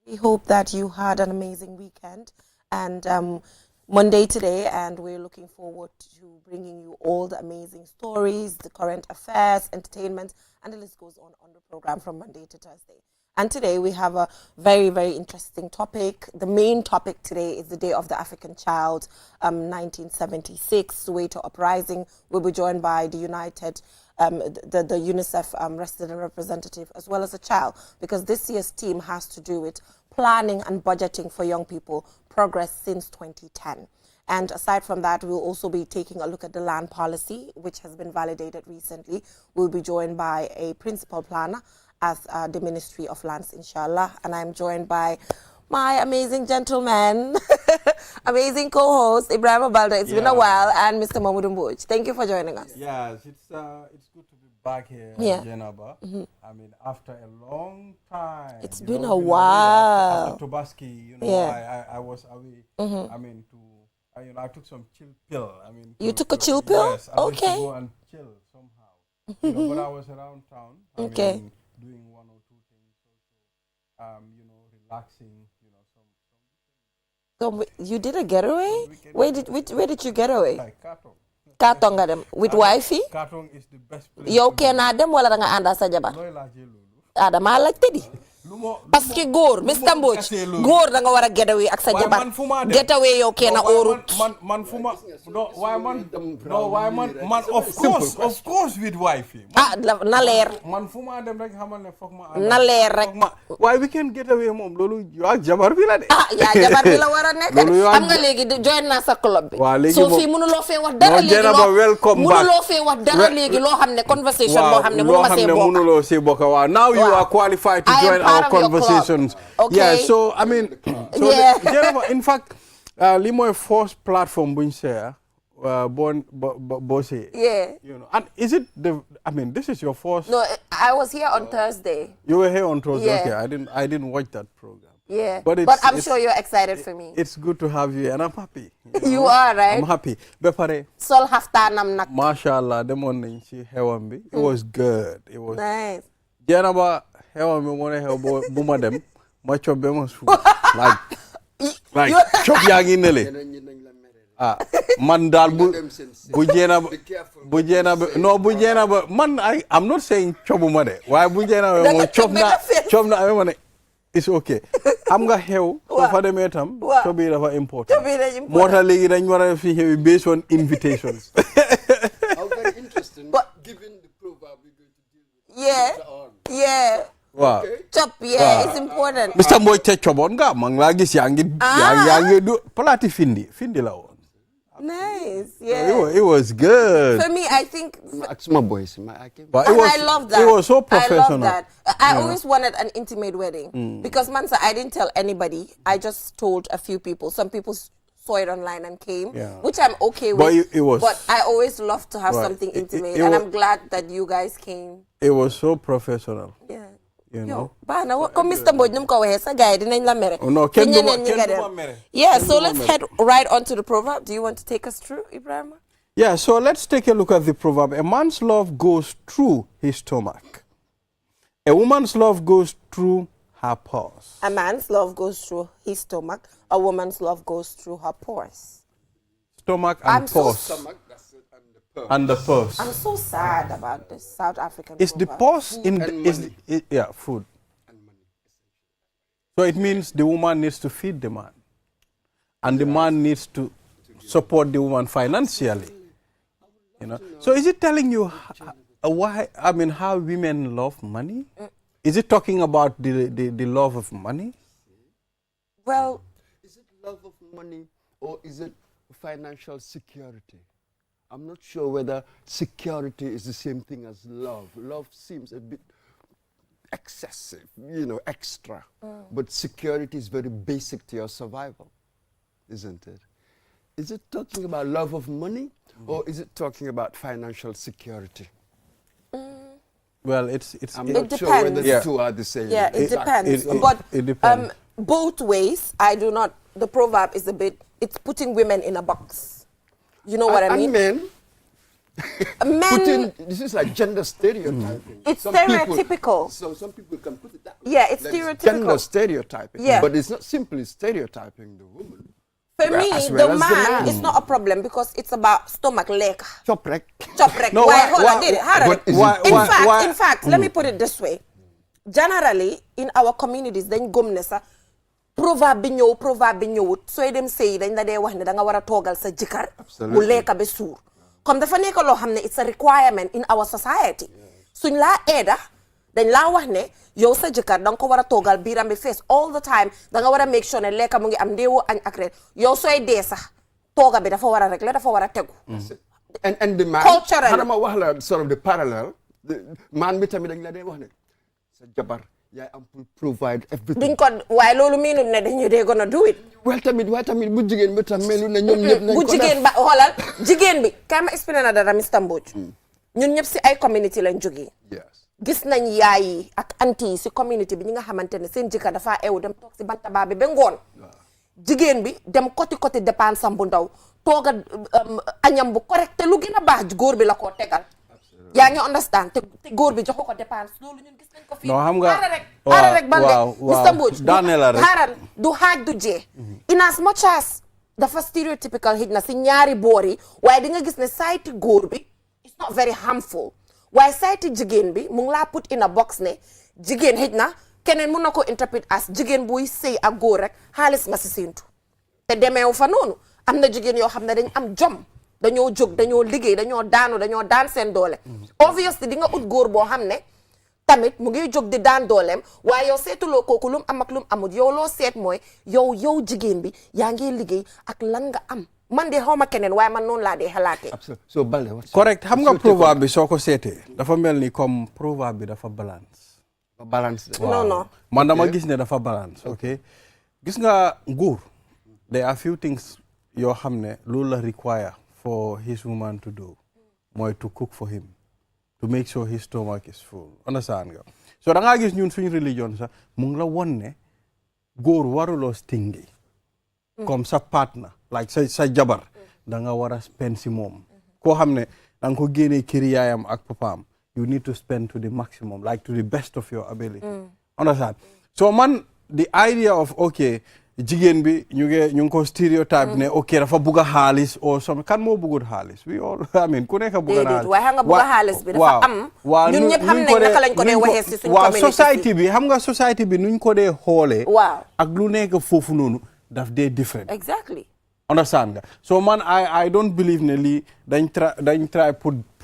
We hope that you had an amazing weekend and Monday today, and we're looking forward to bringing you all the amazing stories, the current affairs, entertainment, and the list goes on the program from Monday to Thursday. And today we have a very, very interesting topic. The main topic today is the Day of the African Child, 1976, Soweto Uprising. We'll be joined by the the UNICEF resident representative, as well as a child, because this year's theme has to do with planning and budgeting for young people, progress since 2010. And aside from that, we'll also be taking a look at the land policy, which has been validated recently. We'll be joined by a principal planner at the Ministry of Lands, inshallah. And I'm joined by my amazing gentleman, amazing co-host, Ibrahim Balda. It's been a while, and Mr. Mahmoud Mbouch. Thank you for joining us. Yes, it's good to be back here, Jenaba. I mean, after a long time. It's been a while. After Tobaski, I was away. I mean, I took some chill pill. I mean, you took a chill pill? Yes, I went to go and chill somehow. But I was around town. I mean, doing one or two things, relaxing, So you did a getaway? Where did you get away? Like Katong. Katong nga dem with wifey? Katong is the best place. Yow kenn dem wala da nga ànd sa jabar? Dama laajte di. Parce que góor Mr. Mbouch góor da nga war a getaway ak sa jabar. Getaway yow kenn óorut. Man of course with wifey. Na leer. Man fu ma dem rek xamal ne foog ma na leer rek. Waaye we can get away moom loolu ak jabar bi la de. yaa jabar bi la war a nekk. xam nga léegi join naa sa club bi. So fii mënuloo fee wax dara léegi loo xam ne conversation boo xam ne mënuloo see bokk. Now you are qualified to join our conversations. Okay. Yeah, so I mean, in fact, Limo first platform buñ share Bossé. Yeah. And is it this is your first? No, I was here on Thursday. You were here on Thursday. Yeah. Okay, I didn't watch that program. Yeah. But I'm sure you're excited for me. It's good to have you, and I'm happy. You are, right? I'm happy. Bepare. Sol haftanam nak. Mashallah, demon nañ ci xewam bi. It was good. It was nice. Janaba xewam mi mo ne xew bu ma dem ma cob be ma suuf like cob yaa ngi nele man daal bu jeena ba man I'm not saying cobuma de waaye bu jeena ba mo cob na ame ma ne it's okay am nga xew soo fa demee tam cob yi dafa important moo tax léegi dañ war a fi xew based on invitations. How very interesting. But given the proverb we're going to deal with yeah. Wow. Chop, it's important. Mr. Mbouch te chobon nga mang la gis yaa ngi du palati findi la woon. Nice, yeah. It was good. For me, I think my boys, I love that. It was so professional. I love that. I always wanted an intimate wedding because Mansa, I didn't tell anybody. I just told a few people. Some people saw it online and came, which I'm okay with. But I always love to have something intimate, and I'm glad that you guys came. It was so professional. Yeah. You know. Mr. Mbouch num ko waxe sa gaay dinañ la mere. No, kenn du ma mere. Yeah, so let's head right on to the proverb. Do you want to take us through, Ibrahim? Yeah, so let's take a look at the proverb. A man's love goes through his stomach. A woman's love goes through her pores. A man's love goes through his stomach. A woman's love goes through her pores. Stomach and pores. Stomach, that's it, and the purse. I'm so sad about this South African Is the purse in food. And money. So it means the woman needs to feed the man. And the man needs to support the woman financially. So is it telling you how women love money? Is it talking about the love of money? Well, is it love of money or is it financial security? I'm not sure whether security is the same thing as love. Love seems a bit excessive, extra. But security is very basic to your survival, isn't it? Is it talking about love of money or is it talking about financial security? Well, I'm not sure whether the two are the same. Yeah, it depends. It depends. Both ways, the proverb is it's putting women in a box. You know what I mean? And men. Men. This is like gender stereotyping. It's stereotypical. So some people can put it that Yeah, it's That is stereotypical. gender stereotyping. Yeah. But it's not simply stereotyping the woman. For me, as well the as man is not a problem because it's about stomach leka. Choprek. Choprek. No, Why? why- Hold on, why- did it? but Harare. is it- In fact, let me put it this way. Generally, in our communities, dañ gëm ne sa proverb bi ñëwut sooy dem sëy dañ la dee wax ne da nga war a toogal sa jëkkër mu lekka ba suur comme dafa nekk loo xam ne it's a requirement in our society suñ laa eeda dañ laa wax ne yow sa jëkkër da nga ko war a toogal biiram bi fees all the time da nga war a make sure ne lekka mu ngi am ndéewu añ ak reer yow sooy dee sax tooga bi dafa war a rek la dafa war a tegu And the man, Culturally. xanaa ma wax la sort of the parallel, man bi tamit dañ la dee wax ne sa jabar yaay am pour provide everything. duñ ko waaye loolu miinut ne dañu dee gonna do it waaye tamit bu jigéen bi tam melu ne ñoom ñëpp nañ ko bu jigéen ba xoolal jigéen bi kay ma expliqué na dara Mr Mbodj ñun ñëpp si ay community lañ jógee Yes. gis nañ yaay yi ak anti yi si community bi ñi nga xamante ne seen jëkkër dafa ew dem toog si bantaba bi ba ngoon jigéen bi dem côté dépense am bu ndaw tooga añam bu correct te lu gën a baax góor bi la koo tegal yaa ngi understand te góor bi joxu ko dépense loolu ñun gis nañ ko fii non xam nga xaaral rek Balde Mr Mbodj daane la rek xaaral du xaaj du jee in as much as dafa stereotypical hit na si ñaari boor yi waaye di nga gis ne sayti góor bi it's not very harmful waaye sayti jigéen bi mu ngi laa put in a box ne jigéen hit na keneen mun na ko interpret as jigéen buy sëy ak góor rek xaalis nga si séentu te demeewu fa noonu am na jigéen yoo xam ne dañ am jom dañoo jóg dañoo liggéey dañoo daan seen doole obviously di nga ut góor boo xam ne tamit mu ngi jóg di daan dooleem waaye yow seetuloo kooku lum am ak lum amut yow loo seet mooy yow jigéen bi yaa ngi liggéey ak lan nga am man de xaw ma keneen waaye man noonu laa dee xalaatee so Balde what's correct xam nga proverbe bi soo ko seetee dafa mel ni comme proverbe bi dafa balance non man dama gis ne dafa balance ok gis nga nguur there are few things yoo xam ne loolu la require for his woman to do mooy to cook for him to make sure his stomach is full understand nga so da ngaa gis ñun suñu religion sax mu ngi la won ne góor waruloo stingy comme sa partner like sa jabar da nga war a spend si moom koo xam ne da nga ko génnee kër yaayam ak papaam you need to spend to the maximum like to the best of your ability understand so man the idea of okay jigéen bi ñu ngi ko stereotype ne ok dafa bugg a xaalis or some kan moo bugut xaalis we all I mean ku nekk bugg a xaalis waaye xam nga bugg a xaalis bi dafa am ñun ñëpp xam nañ naka lañ ko dee waxee si suñu community society bi xam nga society bi nuñ ko dee xoolee waaw ak lu nekk foofu noonu daf dee different exactly understand nga so man I don't believe ne lii dañ try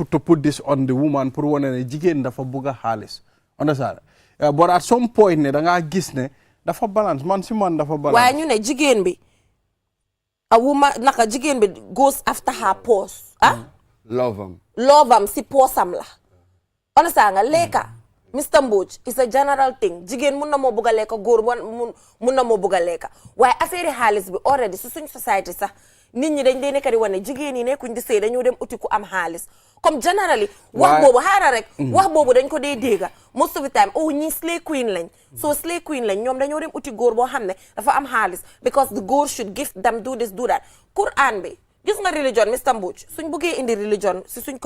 to put this on the woman pour wane ne jigéen dafa bugg a xaalis understand but at some point ne da ngaa gis ne dafa balance man si man dafa balance waaye ñu ne jigéen bi a woman naka jigéen bi goes after her purse love am si poosam la understand nga lekka Mr Mbodj is a general thing jigéen mun na moo bugg a lekka góor mun na moo bugg a lekka waaye affaire xaalis bi already su suñ society sax nit ñi dañ dee nekk di wane jigéen yi nekkuñ di sëy dañoo dem uti ku am xaalis comme generally wax boobu xaaral rek wax boobu dañ ko dee dégga most of the time ñii slay queen lañ so slay queen lañ ñoom dañoo dem uti góor boo xam ne dafa am xaalis because the góor should give them do this do that Quran bi gis nga religion Mr Mbodj suñ buggee indi religion si suñ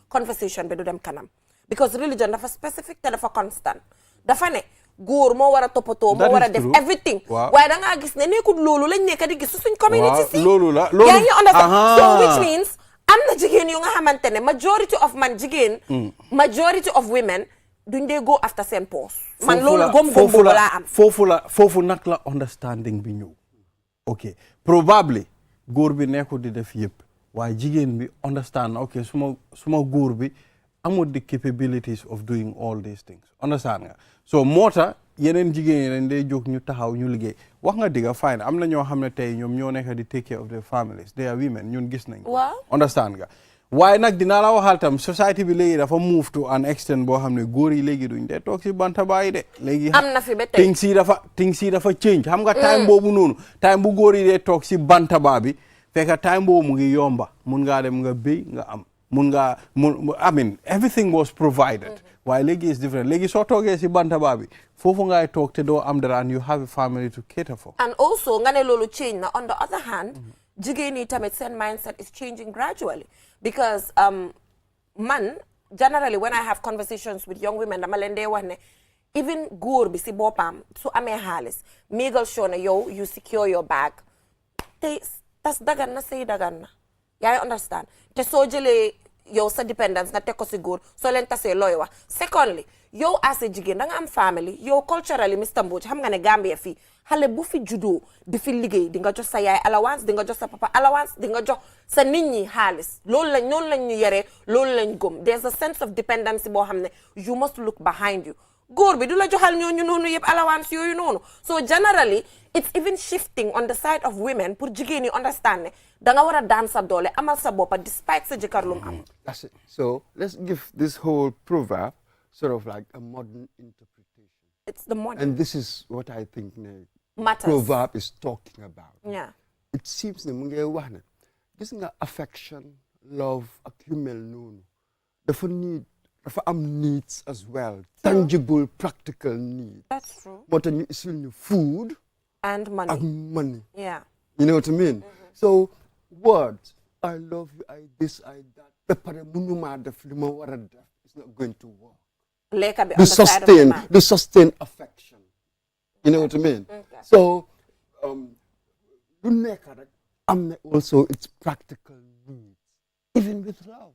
conversation bi du dem kanam because religion dafa specific te dafa constant dafa ne góor moo war a toppatoo moo war a def everything waaye da ngaa gis ne nekkul loolu lañ nekk di gis suñ community si loolu la yaa ngi understand so which means am na jigéen yu nga xamante ne majority of man jigéen majority of women duñ dee go after seen poos man loolu gom boobu laa am foofu nag la understanding bi ñëw ok probably góor bi nekkul di def yëpp waaye jigéen bi understand ok suma góor bi amul the capabilities of doing all these things understand nga so moo tax yeneen jigéen yi dañ day jóg ñu taxaw ñu liggéey wax nga digga fine am na ñoo xam ne tey ñoom ñoo nekk di take care of their families they are women ñun gis nañ ko understand nga waaye nag dinaa la waxal tam society bi léegi dafa move to an extent boo xam ne góor yi léegi duñ dee toog si banta bàyyi de léegi am na fi ba tey things yi dafa change xam nga time boobu noonu time bu góor yi dee toog si banta baa bi fekk time boobu mu ngi yomba mun ngaa dem nga béy nga am I mean everything was provided waaye léegi is different léegi soo toogee si bantaba bi foofu ngay toog te doo am dara and you have a family to cater for and also nga ne loolu change na on the other hand jigéen yi tamit seen mindset is changing gradually because man generally when I have conversations with young women dama leen dee wax ne even góor bi si boppam su amee xaalis mégal sure ne yow you secure your bag te tas dagan na sëy dagan na yaa ngi understand te soo jëlee yow sa dependence nga teg ko si góor soo leen tasee looy wax secondly yow as a jigéen da nga am family yow culturally Mr. Mbodj xam nga ne Gambia fii xale bu fi juddoo di fi liggéey di nga jox sa yaay allowance di nga jox sa papa allowance di nga jox sa nit ñi xaalis loolu lañ noonu lañ ñu yaree loolu lañ gëm there's a sense of dependency boo xam ne you must look behind you góor bi du la joxal ñooñu noonu yëpp allowance yooyu noonu so generally it's even shifting on the side of women pour jigéen ñi understand ne da nga war a daan sa doole amal sa boppa despite sa jëkkër lu mu am. That's it. So let's give this whole proverb sort of like a modern interpretation. It's the modern. And this is what I think matters. proverb is talking about. Yeah. It seems ne mu ngi wax ne gis nga affection love ak yu mel noonu dafa am needs as well. Tangible practical needs. That's true. moo tax ñu isil ñu food And money. and money. Yeah. You know what I mean? So words I love you I this I that ba pare mënuma def li ma war a def it's not going to work. Lekka bi on the side of the man. The sustain affection. You know what I mean? Okay. So, lu nekk rek am na also its practical needs. Even with love.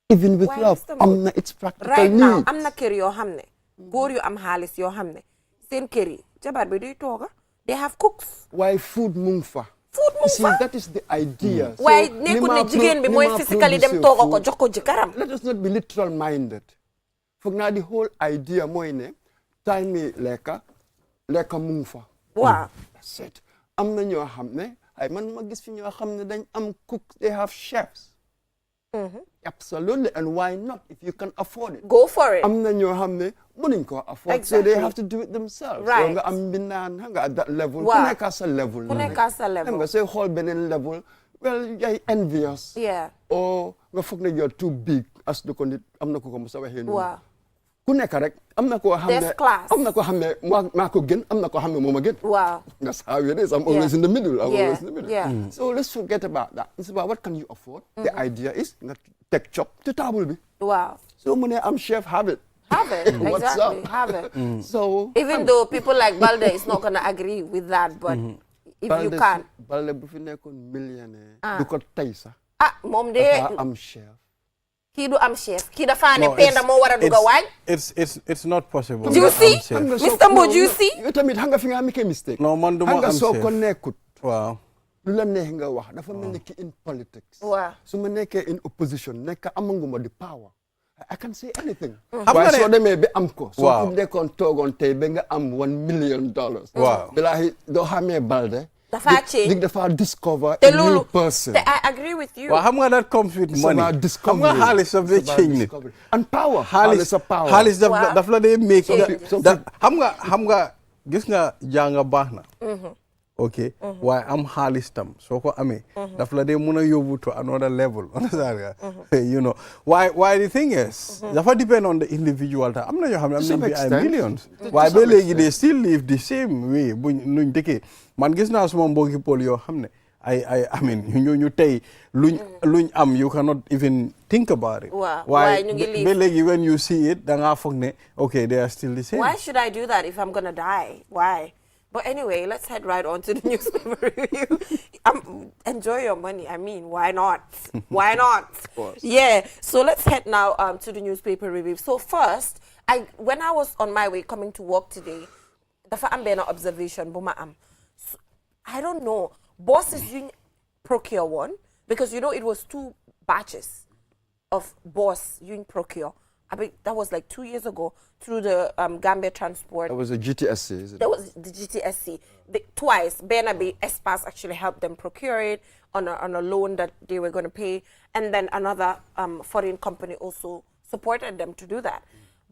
Even with Why, love, Mr. Mbodj? am na its practical Right needs. now am na kër yoo xam ne góor yu am xaalis yoo xam ne seen kër yi jabar bi duy tooga they have cooks. Why food mu ngi fa. Food mu You ngi see, fa. that is the idea. So, waaye nekkul ne jigéen bi mooy physically dem tooga ko jox ko jëkkëram. Let us not be literal minded. Foog naa the whole idea mooy ne time mi lekka mu ngi fa. Waaw. That's it. Am na ñoo xam ne ay man ma gis fi ñoo xam ne dañ am cook they have chefs. Absolutely, and why not if you can afford it? Go for it. Am na ñoo xam ne mënuñ ko afford, so they have to do it themselves. Right. So nga am mbindaan nga at that level. Wow. Ku nekk sa level. Ku nekk sa level. Xam nga sooy xool beneen level, well, yaay envious. Yeah. Or nga foog ne you're too big as the ko nit am na ko ko mos a waxee noonu. Waaw. Ku nekk rek am na koo xam ne There's class. am na koo xam ne maa ko gën am na koo xam ne moo ma gën. Wow. That's how it is. I'm always in the middle. I'm Yeah. always in the middle. Yeah. So let's forget about that. It's about what can you afford. The idea is nga teg chop te table bi. Wow. So mu ne am chef have it. Have it. What's Exactly. up? Have it. So Even though people like Balde is not gonna agree with that, but if you can. Balde bu fi nekkoon millionnaire. Du ko tey sax. Ah, moom de Dafa am chef. kii du am chef. Kii dafa ne No, penda moo war a dugg a waañ. it's not possible. Do you see? Xam nga Mr. Mbodj, you see? yow tamit xam nga fi nga make mistake. No, man du ma Xam nga am soo chef. ko nekkut. Waaw. Lu la neex nga wax dafa mel ni ki in politics. Waaw. Su ma nekkee in opposition nekk amanguma the power. I can say anything. Xam nga waaye ne- soo demee ba am ko. soo Waaw. ko nekkoon toogoon tey ba nga am $1 million. Waaw. Bilaahi doo xamee Balde. Dafa change. Dig dafa discover Te a new loolu person. te I agree with you. Waaw xam nga that comes with It's money. about Xam discovery. nga xaalis daf dee It's about change nit. discovery. And power. Xaalis a power. xaalis Waaw. daf la dee make Change. xam nga gis nga jàng baax na ok waaye am xaalis tam soo ko amee daf la dee mun a yóbbu to another level understand nga you know why the thing is dafa depend on the individual tam am na ñoo xam ne am some nañ bi ay extent. millions To waaye some ba léegi extent. they still live the same way nuñ dëkkee man gis naa suma mbokki pol yoo xam ne I mean ñu tey luñ am you cannot even think about it. Waaw, waaye waaye ñu ngi live. ba léegi when you see it da ngaa foog ne okay they are still the same. Why should I do that if I'm gonna die? Why? But anyway, let's head right on to the newspaper review. Enjoy your money. I mean, why not? Why not? Of course. Yeah. So let's head now to the newspaper review. So first, when I was on my way coming to work today, dafa am benn observation bu ma am. I don't know. Bosses you procure one because you know it was 2 batches of boss you procure. I mean that was like 2 years ago through the Gambia Transport. That was a GTSC, isn't it? That was the GTSC. Twice, Benabi Espas actually helped them procure it on a loan that they were going to pay, and then another foreign company also supported them to do that.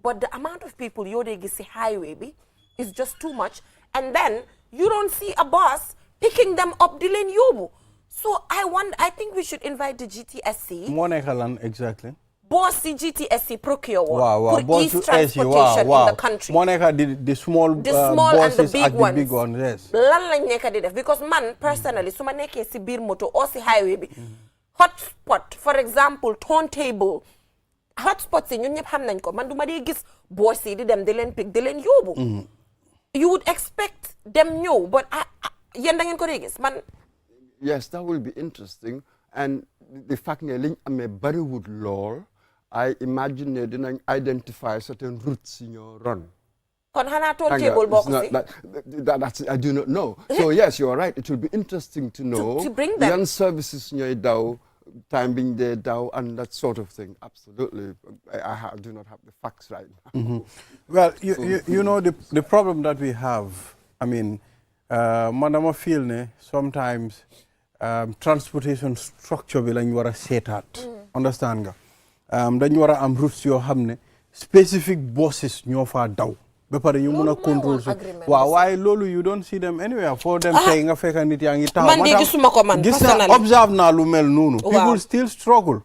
But the amount of people Yodegisi highway be is just too much, and then you don't see a bus picking them up, Dylan Yobu. So I think we should invite the GTSC. moo nekk lan exactly. Boss GTSC procure one Wow, for boss ease to transportation in the country. moo nekk the small The small and the bosses big ak the ones. big ones yes. lan lañ nekk di def because man personally su ma nekkee si biir moto or si highway bi hotspot for example turntable hotspots yi ñun ñëpp xam nañ ko man du ma dee gis boss yi di dem di leen pick di leen yóbbu. You would expect them ñëw but yéen da ngeen ko dee gis man. Yes, that will be interesting. And the fact that liñ amee bariwul lool, I imagine ne dinañ identify certain routes in your run. Kon xanaa turntable bokk si. That's I do not know. So yes, you are right. It will be interesting to know. To bring them. Young services ñooy daw, time being there daw, and that sort of thing. Absolutely. I do not have the facts right now. Well, you know the problem that we have. I mean, madama feel ne sometimes transportation structure bi lañ war a seetaat. Understand nga? Dañ war a am routes yoo xam ne specific buses ñoo faa daw. ba pare ñu mun a contrôle waaw waaye loolu you don't see them anywhere foo dem tey nga fekk nit yaa ngi taxaw man de gisuma ko man gis naa observe naa lu mel noonu people still struggle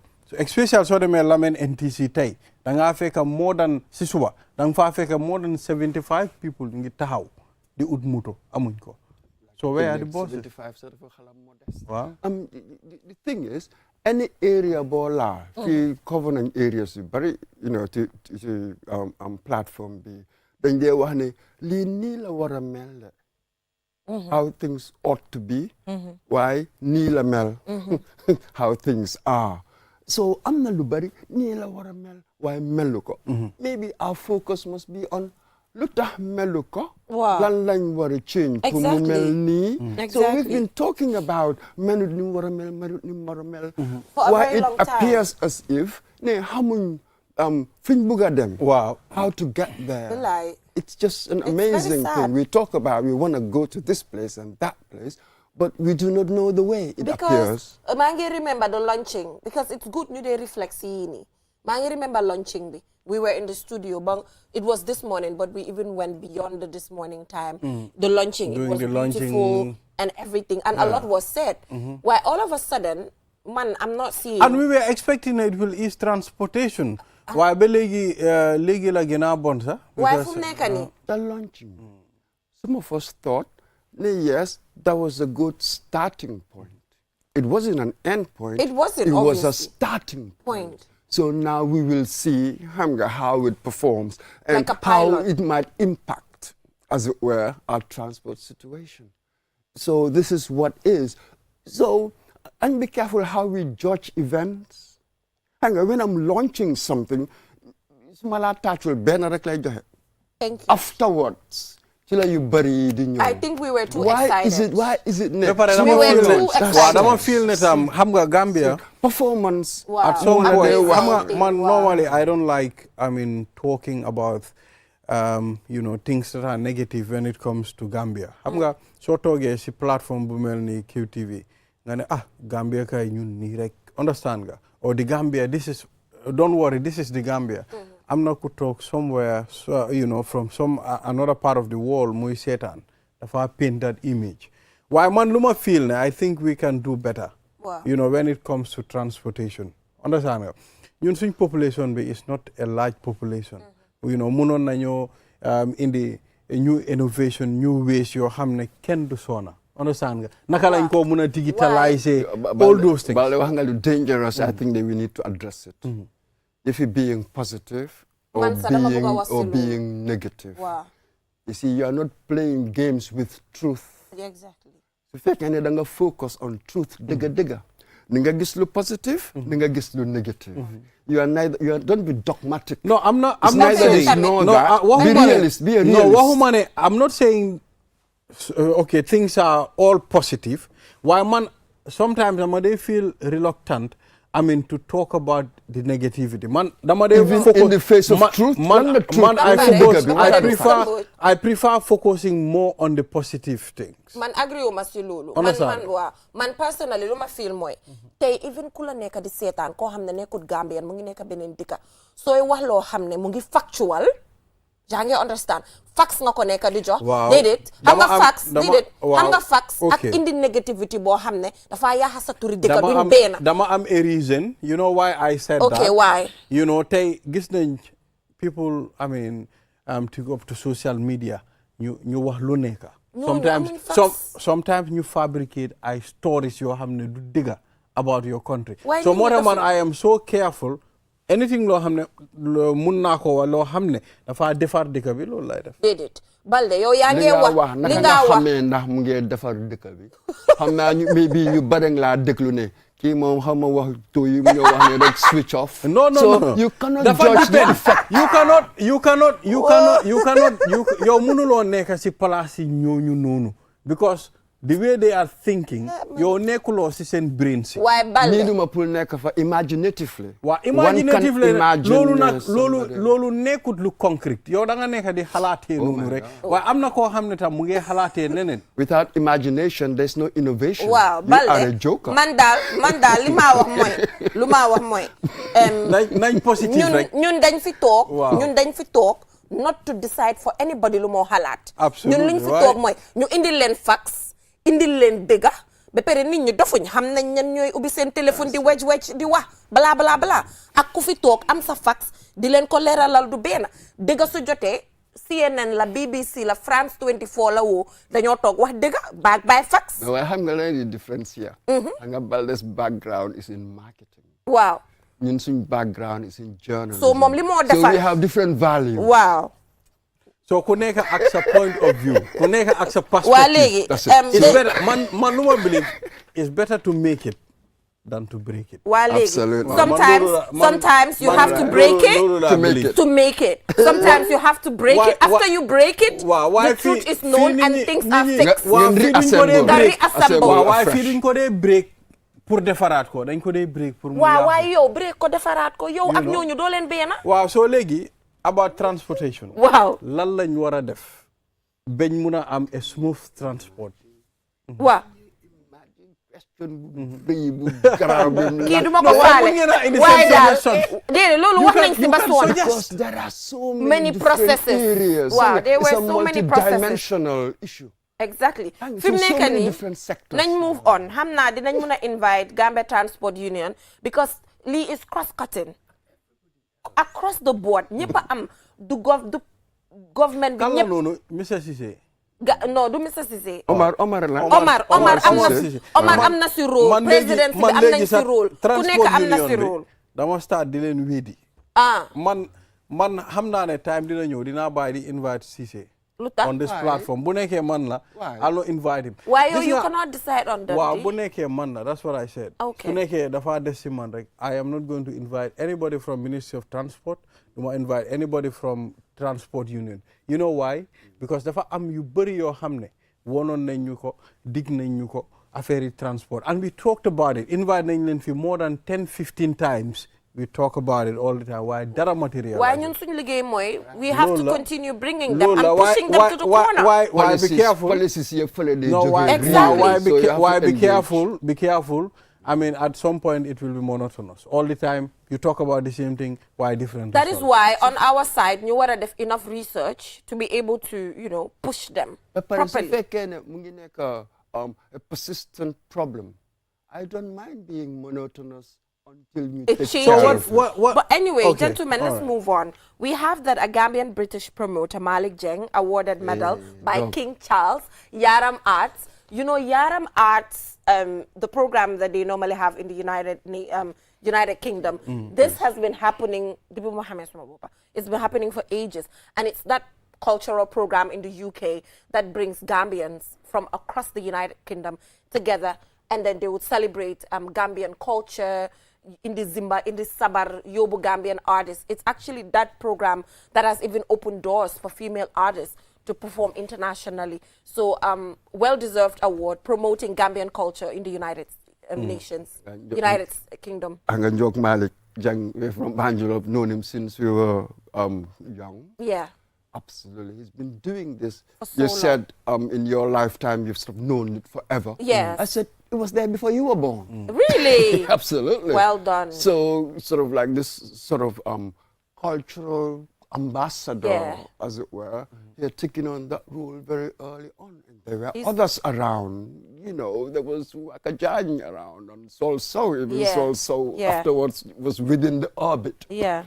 especially soo demee Lamen NTC tey da ngaa fekk more than si suba da nga faa fekk more than 75 people ngi taxaw di ut moto amuñ ko so where are the bosses waaw the thing is any area boo laa fi covenant areas yu bari you know to platform bi dañ dee wax ne lii nii la war a mel how things ought to be waaye nii la mel how things are so am na lu bari nii la war a mel waaye melu ko maybe our focus must be on lu tax melu ko lan lañ war a change pour mu mel nii so we've been talking about melut ni mu war a mel melut ni mu war a mel waaye it appears as if ne xamuñ fiñ bugg a dem wow how to get there it's just an amazing thing we talk about we want to go to this place and that place but we do not know the way it appears maa ngi remember the launching because it's good ñu dee reflex yi nii maa ngi remember launching bi we were in the studio but it was this morning but we even went beyond the this morning time the launching doing it was the beautiful launching and everything and a lot was said why all of a sudden man I'm not seeing and we were expecting it will ease transportation waaye ba léegi la gën a bon sax waaye fu mu nekk nii the launching some of us thought yes that was a good starting point it wasn't an end point it wasn't it was obviously. a starting point so now we will see how it performs and like how it might impact as it were our transport situation so this is what is so and be careful how we judge events when I'm launching something, thank you. Afterwards, I think we were too excited. Why is it we were too excited. Gambia performance at some point. Normally, I don't like. Talking about things that are negative when it comes to Gambia. So toge si platform bu melni QTV. Ngane Gambia kay ñun ni rek understand nga. Or the Gambia, don't worry, this is the Gambia. I'm not going to talk somewhere, from another part of the world, muy setan. If I paint that image. Why man luma feel, I think we can do better. Wow. When it comes to transportation. Understand? Yun suñ population is not a large population. Munon naño in the new innovation, new ways yo xamne ken du sona. Understand? Naka lañ ko muna digitalize all those things. But dangerous, I think that we need to address it. If you're being positive or being negative. Wow. You see, you are not playing games with truth. Yeah, exactly. If you can focus on truth, digga. Ninga gis lu positive, ninga gis lu negative. Don't be dogmatic. No, I'm not saying ignore that. Be realist, be a realist. I'm not saying okay, things are all positive. Why man sometimes they feel reluctant to talk about the negativity. Even in the face of truth, I prefer focusing more on the positive things. Man agree with Masi Lulu. Man personally, luma feel moy. Tay even kula neka di setan ko hamne nekut Gambian mungi neka benen dika. So e wahlo hamne mungi factual. Jange understand facts nga ko nekk di jox déedéet xam nga facts déedéet xam nga facts ak indi negativity boo xam ne dafa yaaxa sa turi dëkk duñ benn dama am a reason you know why I said that why tey gis nañ people to go up to social media ñu wax lu nekk sometimes ñu fabricate ay stories yoo xam ne du dëgg about your country so moo tax man I am so careful anything loo xam ne mun naa ko wa loo xam ne dafa defar dëkk bi loolu lay def. déedéet Balde yow yaa ngi wax li nga xamee ndax mu ngi defar dëkk bi xam naa ñu bari laa déglu ne kii moom xam nga wax to yi ñoo wax ne rek switch off. No. So you cannot judge the effect. You cannot yow mënuloo nekk si place yi ñooñu noonu because the way they are thinking yow nekkuloo si seen brain si. waaye Balde nii duma pour nekk fa imaginatively. waaw imaginatively loolu nekkut lu concrete yow da nga nekk di xalaatee noonu rek waaye am na koo xam ne tam mu ngi xalaatee neneen. Without imagination there's no innovation. waaw Balde man daal li maa wax mooy. nañ positive rek ñun dañ fi toog. not to decide for anybody lu moo xalaat. ñun luñ fi toog mooy ñu indil leen fax. indil leen dëgga ba pare nit ñi dofuñ xam nañ ñan ñooy ubbi seen téléphone di wecc di wax balaa ak ku fi toog am sa fax di leen ko leeralal du benn dëgga su jotee CNN la BBC la France 24 la woo dañoo toog wax dëgga by fax. waaye xam nga leen di différencier. xam nga Balde's background is in marketing. waaw. ñun suñ background is in journalism. so moom li moo defar so we have different values. waaw. so ku nekk ak sa point of view ku nekk ak sa perspective. waa léegi it's better man lu ma believe it's better to make it than to break it. waa léegi Absolutely. sometimes you have to break it to make it. Sometimes you have to break it. After you break it, the truth is known and things are fixed. waaye fii duñ ko dee break pour defaraat ko dañ ko dee break pour. waaye yow break ko defaraat ko yow ak ñooñu doo leen benn. waaw soo léegi. about transportation. waaw lan lañ war a def. bañ mun a am a smooth transport. waaw. kii du ma ko faale waaye daal déedéet loolu wax nañ si ba sonn. because there are so many processes. Wow, there were so many processes. multi-dimensional issue. Exactly. fi mu nekk nii nañ move on xam naa dinañ mun a invite Gambia Transport Union because lii is cross cutting. Across the board ñëpp a am du government bi ñëpp. noonu Mr Cissé. non du Mr Cissé. Omar am na si rôle. président bi am nañ si rôle. ku nekk am na si rôle. dama start di leen wéedi. man xam naa ne time dina ñëw dinaa bàyyi di invite Cissé. on this platform bu nekkee man la. I'll not invite him. Why you cannot decide on that? waaw bu nekkee man la that's what I said. Okay. su nekkee dafa des si man rek I am not going to invite anybody from Ministry of Transport. du ma invite anybody from Transport Union. You know why? Because dafa am yu bëri yoo xam ne wonoon nañ ñu ko dig nañ ñu ko affaire yi transport and we talked about it invite nañ leen fi more than 10-15 times. We talk about it all the time. Why data material? Why ñun suñu liggéey mooy we have to continue bringing them and pushing them to the corner. Why be careful? Policies Exactly. Why be careful? Be careful. I mean, at some point it will be monotonous. All the time you talk about the same thing. Why different? That is why on our side, ñu war a def enough research to be able to, push them properly. A persistent problem. I don't mind being monotonous. Until you it take changes. So what? But anyway, okay. Gentlemen, let's move on. We have that a Gambian British promoter, Malik Jeng, awarded medal by King Charles, Yaram Arts. You know, Yaram Arts, the program that they normally have in the United Kingdom, this has been happening, it's been happening for ages. And it's that cultural program in the UK that brings Gambians from across the United Kingdom together, and then they would celebrate Gambian culture, in the Sabar Yobu Gambian artists. It's actually that program that has even opened doors for female artists to perform internationally. So, well-deserved award promoting Gambian culture in the United Nations, United Kingdom. Anganjok Malik Jang, we're from Banjul. I've known him since we were young. Yeah. Absolutely. He's been doing this. So you said in your lifetime you've sort of known it forever. Yes. I said it was there before you were born. Really? Absolutely. Well done. So sort of like this sort of cultural ambassador, as it were. They're taking on that role very early on. And there were others around. You know, there was Wakajani around and Sol So, even Sol So afterwards was within the orbit. Yeah.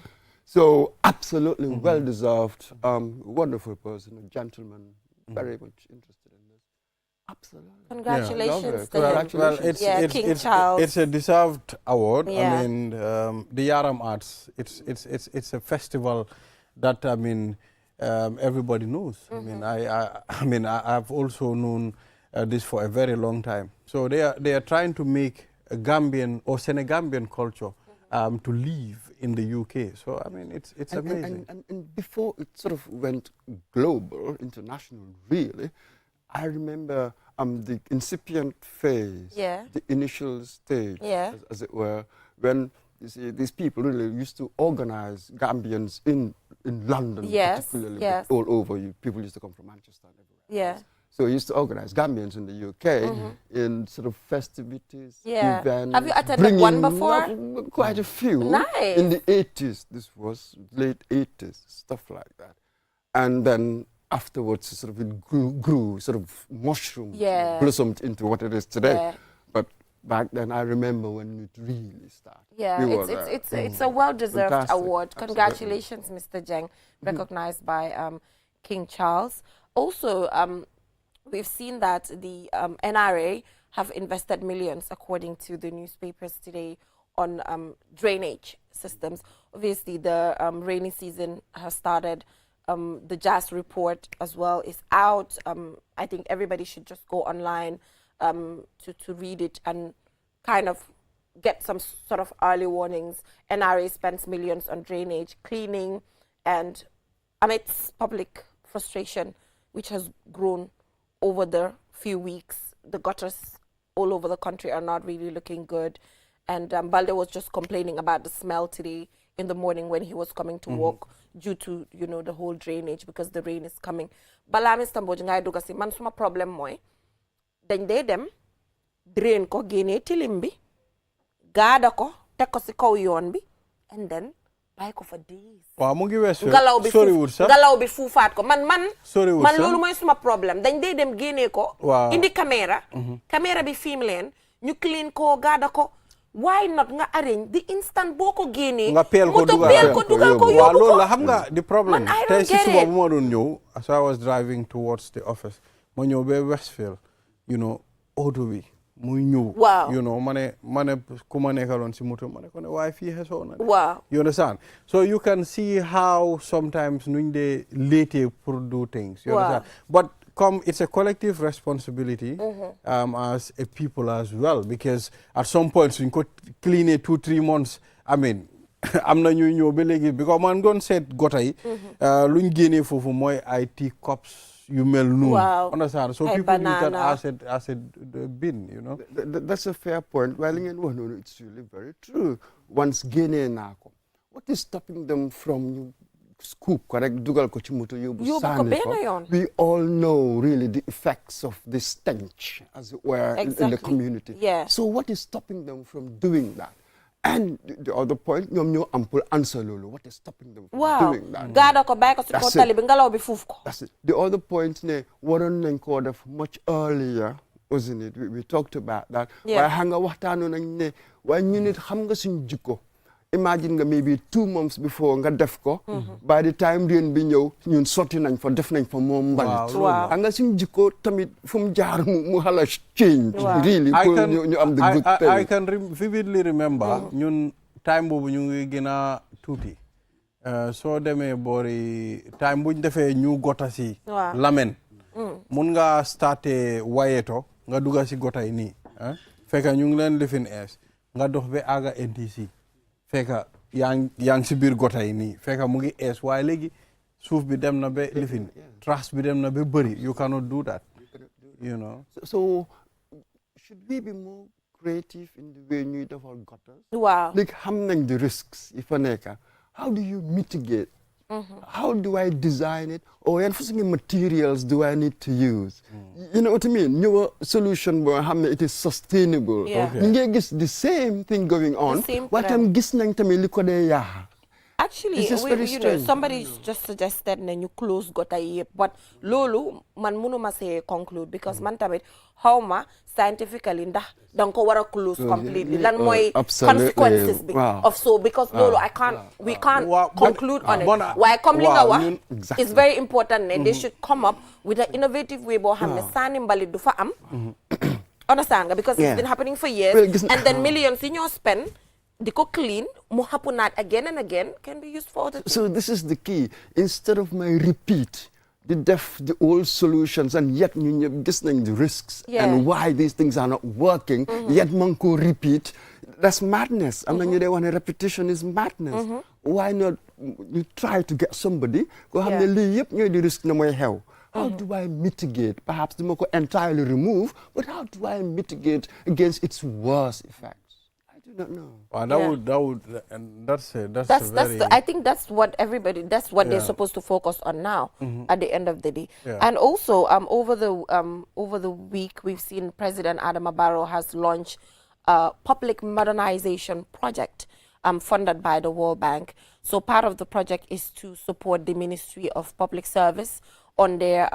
So absolutely well-deserved, wonderful person, a gentleman, very much interested in this. Absolutely. Congratulations to Yeah, him. Well, Yeah, King Charles. it's a deserved award. Yeah. I mean, the Yaram Arts. It's a festival that everybody knows. I mean, I've also known this for a very long time. So they are trying to make a Gambian or Senegambian culture to live in the UK. So I mean, it's amazing. And before it sort of went global, international, really, I remember the incipient phase, Yeah. the initial stage, Yeah. as it were, when you see, these people really used to organize Gambians in London, Yes, particularly, yes. but all over. People used to come from Manchester and everywhere. Yeah. So he used to organize Gambians in the UK in sort of festivities, Yeah. events. Have you attended one bringing before? quite a few. Nice. In the 80s, this was late 80s, stuff like that. And then afterwards, sort of it grew sort of mushroomed, Yeah. blossomed into what it is today. Yeah. But back then, I remember when it really started. Yeah, We were it's a well-deserved Fantastic. award. Absolutely. Congratulations, Mr. Jeng, recognized by King Charles. Also, we've seen that the NRA have invested millions, according to the newspapers today, on drainage systems. Obviously, the rainy season has started. The jazz report as well is out. I think everybody should just go online to read it and kind of get some sort of early warnings. NRA spends millions on drainage, cleaning, and amidst public frustration, which has grown over the few weeks. The gutters all over the country are not really looking good. And Balde was just complaining about the smell today in the morning when he was coming to work due to, you know, the whole drainage because the rain is coming. Bala Mr. Mbodj ngay duga si man suma problem moy dañ dee dem drain ko génnee tilim bi gaada ko teg ko si kaw yoon bi and then bàyyi ko for days. Waaw mu ngi weesu soriwul sax ngelaw bi fuufaat ko man soriwul sax loolu mooy suma problème dañ dee dem génnee ko indi caméra caméra bi film leen ñu clean ko gaada ko. Why not nga arrange the instant boo ko génnee nga peel ko dugal ko yóbbu ko waaw loolu la xam nga the problem Man, I tey don't si get suba it. bu ma doon ñëw as I was driving towards the office ma ñëw ba Westfield you know auto bi muy ñëw Waaw. you know ma ne ku ma nekkaloon si moto ma ne ko ne waaye fii xesoo na waaw you understand so you can see how sometimes nuñ dee late pour do things you Wow. understand but it's a collective responsibility as a people as well because at some point suñ ko clean 2-3 months I mean am na ñuy ñëw ba léegi because man doon seet gota yi luñ génnee foofu mooy ay teacups yu mel noonu Wow. understand so Ay people use that banana. as a bin you know That's a fair point. While it's really very true. Once génnee naa ko, what is stopping them from scoop correct dugal ko ci moto yóbbu ko sànni benn ko? yoon. We all know really the effects of this stench, as it were, in the Exactly. community. Yeah. So what is stopping them from doing that? And the other point, ñoom ñoo am pour answer loolu. What is stopping them from waaw doing that? gaada ko bàyyi ko si kaw That's tali it. bi ngelaw bi fuuf ko That's it. The other point, waroon nañ koo def much earlier, wasn't it? We talked about that. Yeah. Waaye xam nga waxtaanoon nañ ne waaye ñu nit xam nga suñ jikko. Imagine nga maybe 2 months before nga def ko. By the time rain bi ñëw ñun sotti nañ fa def nañ fa moom mbalit. Waaw. Xam nga suñ jikko tamit fu mu jaar mu xala change. Waaw. Really pour ñu am the good thing. I can vividly remember ñun time boobu ñu ngi gën a tuuti soo demee boori time buñ defee ñu gota si Waaw. lamen mun nga starté wayeto nga duga si gota yi nii fekka ñu ngi leen lifin ees nga dox ba aga NTC fekka yaa ngi si biir gota yi nii fekka mu ngi ees waaye léegi suuf bi dem na ba lifin trash bi dem na ba bëri you cannot do that you know So should we be more creative in the way ñuy defar gutters? waaw Like xam nañ the risks yi fa nekk. How do you mitigate? How do I design it? Or yan façon materials do I need to use? You know what I mean? Ñëwa solution boo xam ne it is sustainable. Yeah. Okay. ñu ngi gis the same thing going on. same Waaye tam gis nañ tamit li ko dee yaaxa. actually, It's just very you know, strange. somebody just suggested that you close gota yep, but lolu man munuma say conclude because man tamit hawma scientifically ndax dang ko wara close completely lan moy absolutely. consequences Wow. of so because lolu I can't we can't Wow. conclude on it. Bona- Why come li nga wow, wax ñun- exactly. it's very important and they should come up with an innovative way bo xamne sani mbalit du fa am. Understand nga? Because Yeah. it's been happening for years Well, gis- and then millions in your spend they go clean, mo happen that again and again can be used for other things. So this is the key. Instead of my repeat, the old solutions, and yet you listening the risks Yeah. and why these things are not working, yet manko repeat, that's madness. I mean, you want a repetition is madness. Why not you try to get somebody who have the risk no more hell. How do I mitigate? Perhaps the more entirely remove, but how do I mitigate against its worst effects? I do not know. Wow, Yeah. that would, and that's a That's very. I think that's what everybody that's what they're Yeah. supposed to focus on now at the end of the day. Yeah. And also over the week we've seen President Adama Barrow has launched a public modernization project funded by the World Bank. So part of the project is to support the Ministry of Public Service on their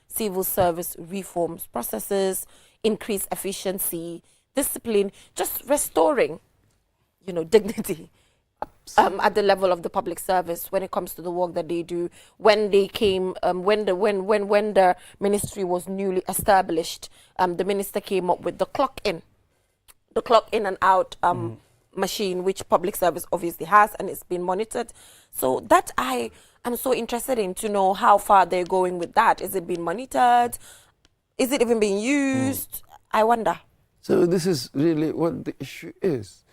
civil service reforms processes, increase efficiency, discipline, just restoring, you know, dignity at the level of the public service when it comes to the work that they do. When they came, when the ministry was newly established, the minister came up with the clock in and out machine, which public service obviously has, and it's been monitored. So that I'm so interested in to know how far they're going with that. Is it being monitored? Is it even being used? I wonder. So this is really what the issue is.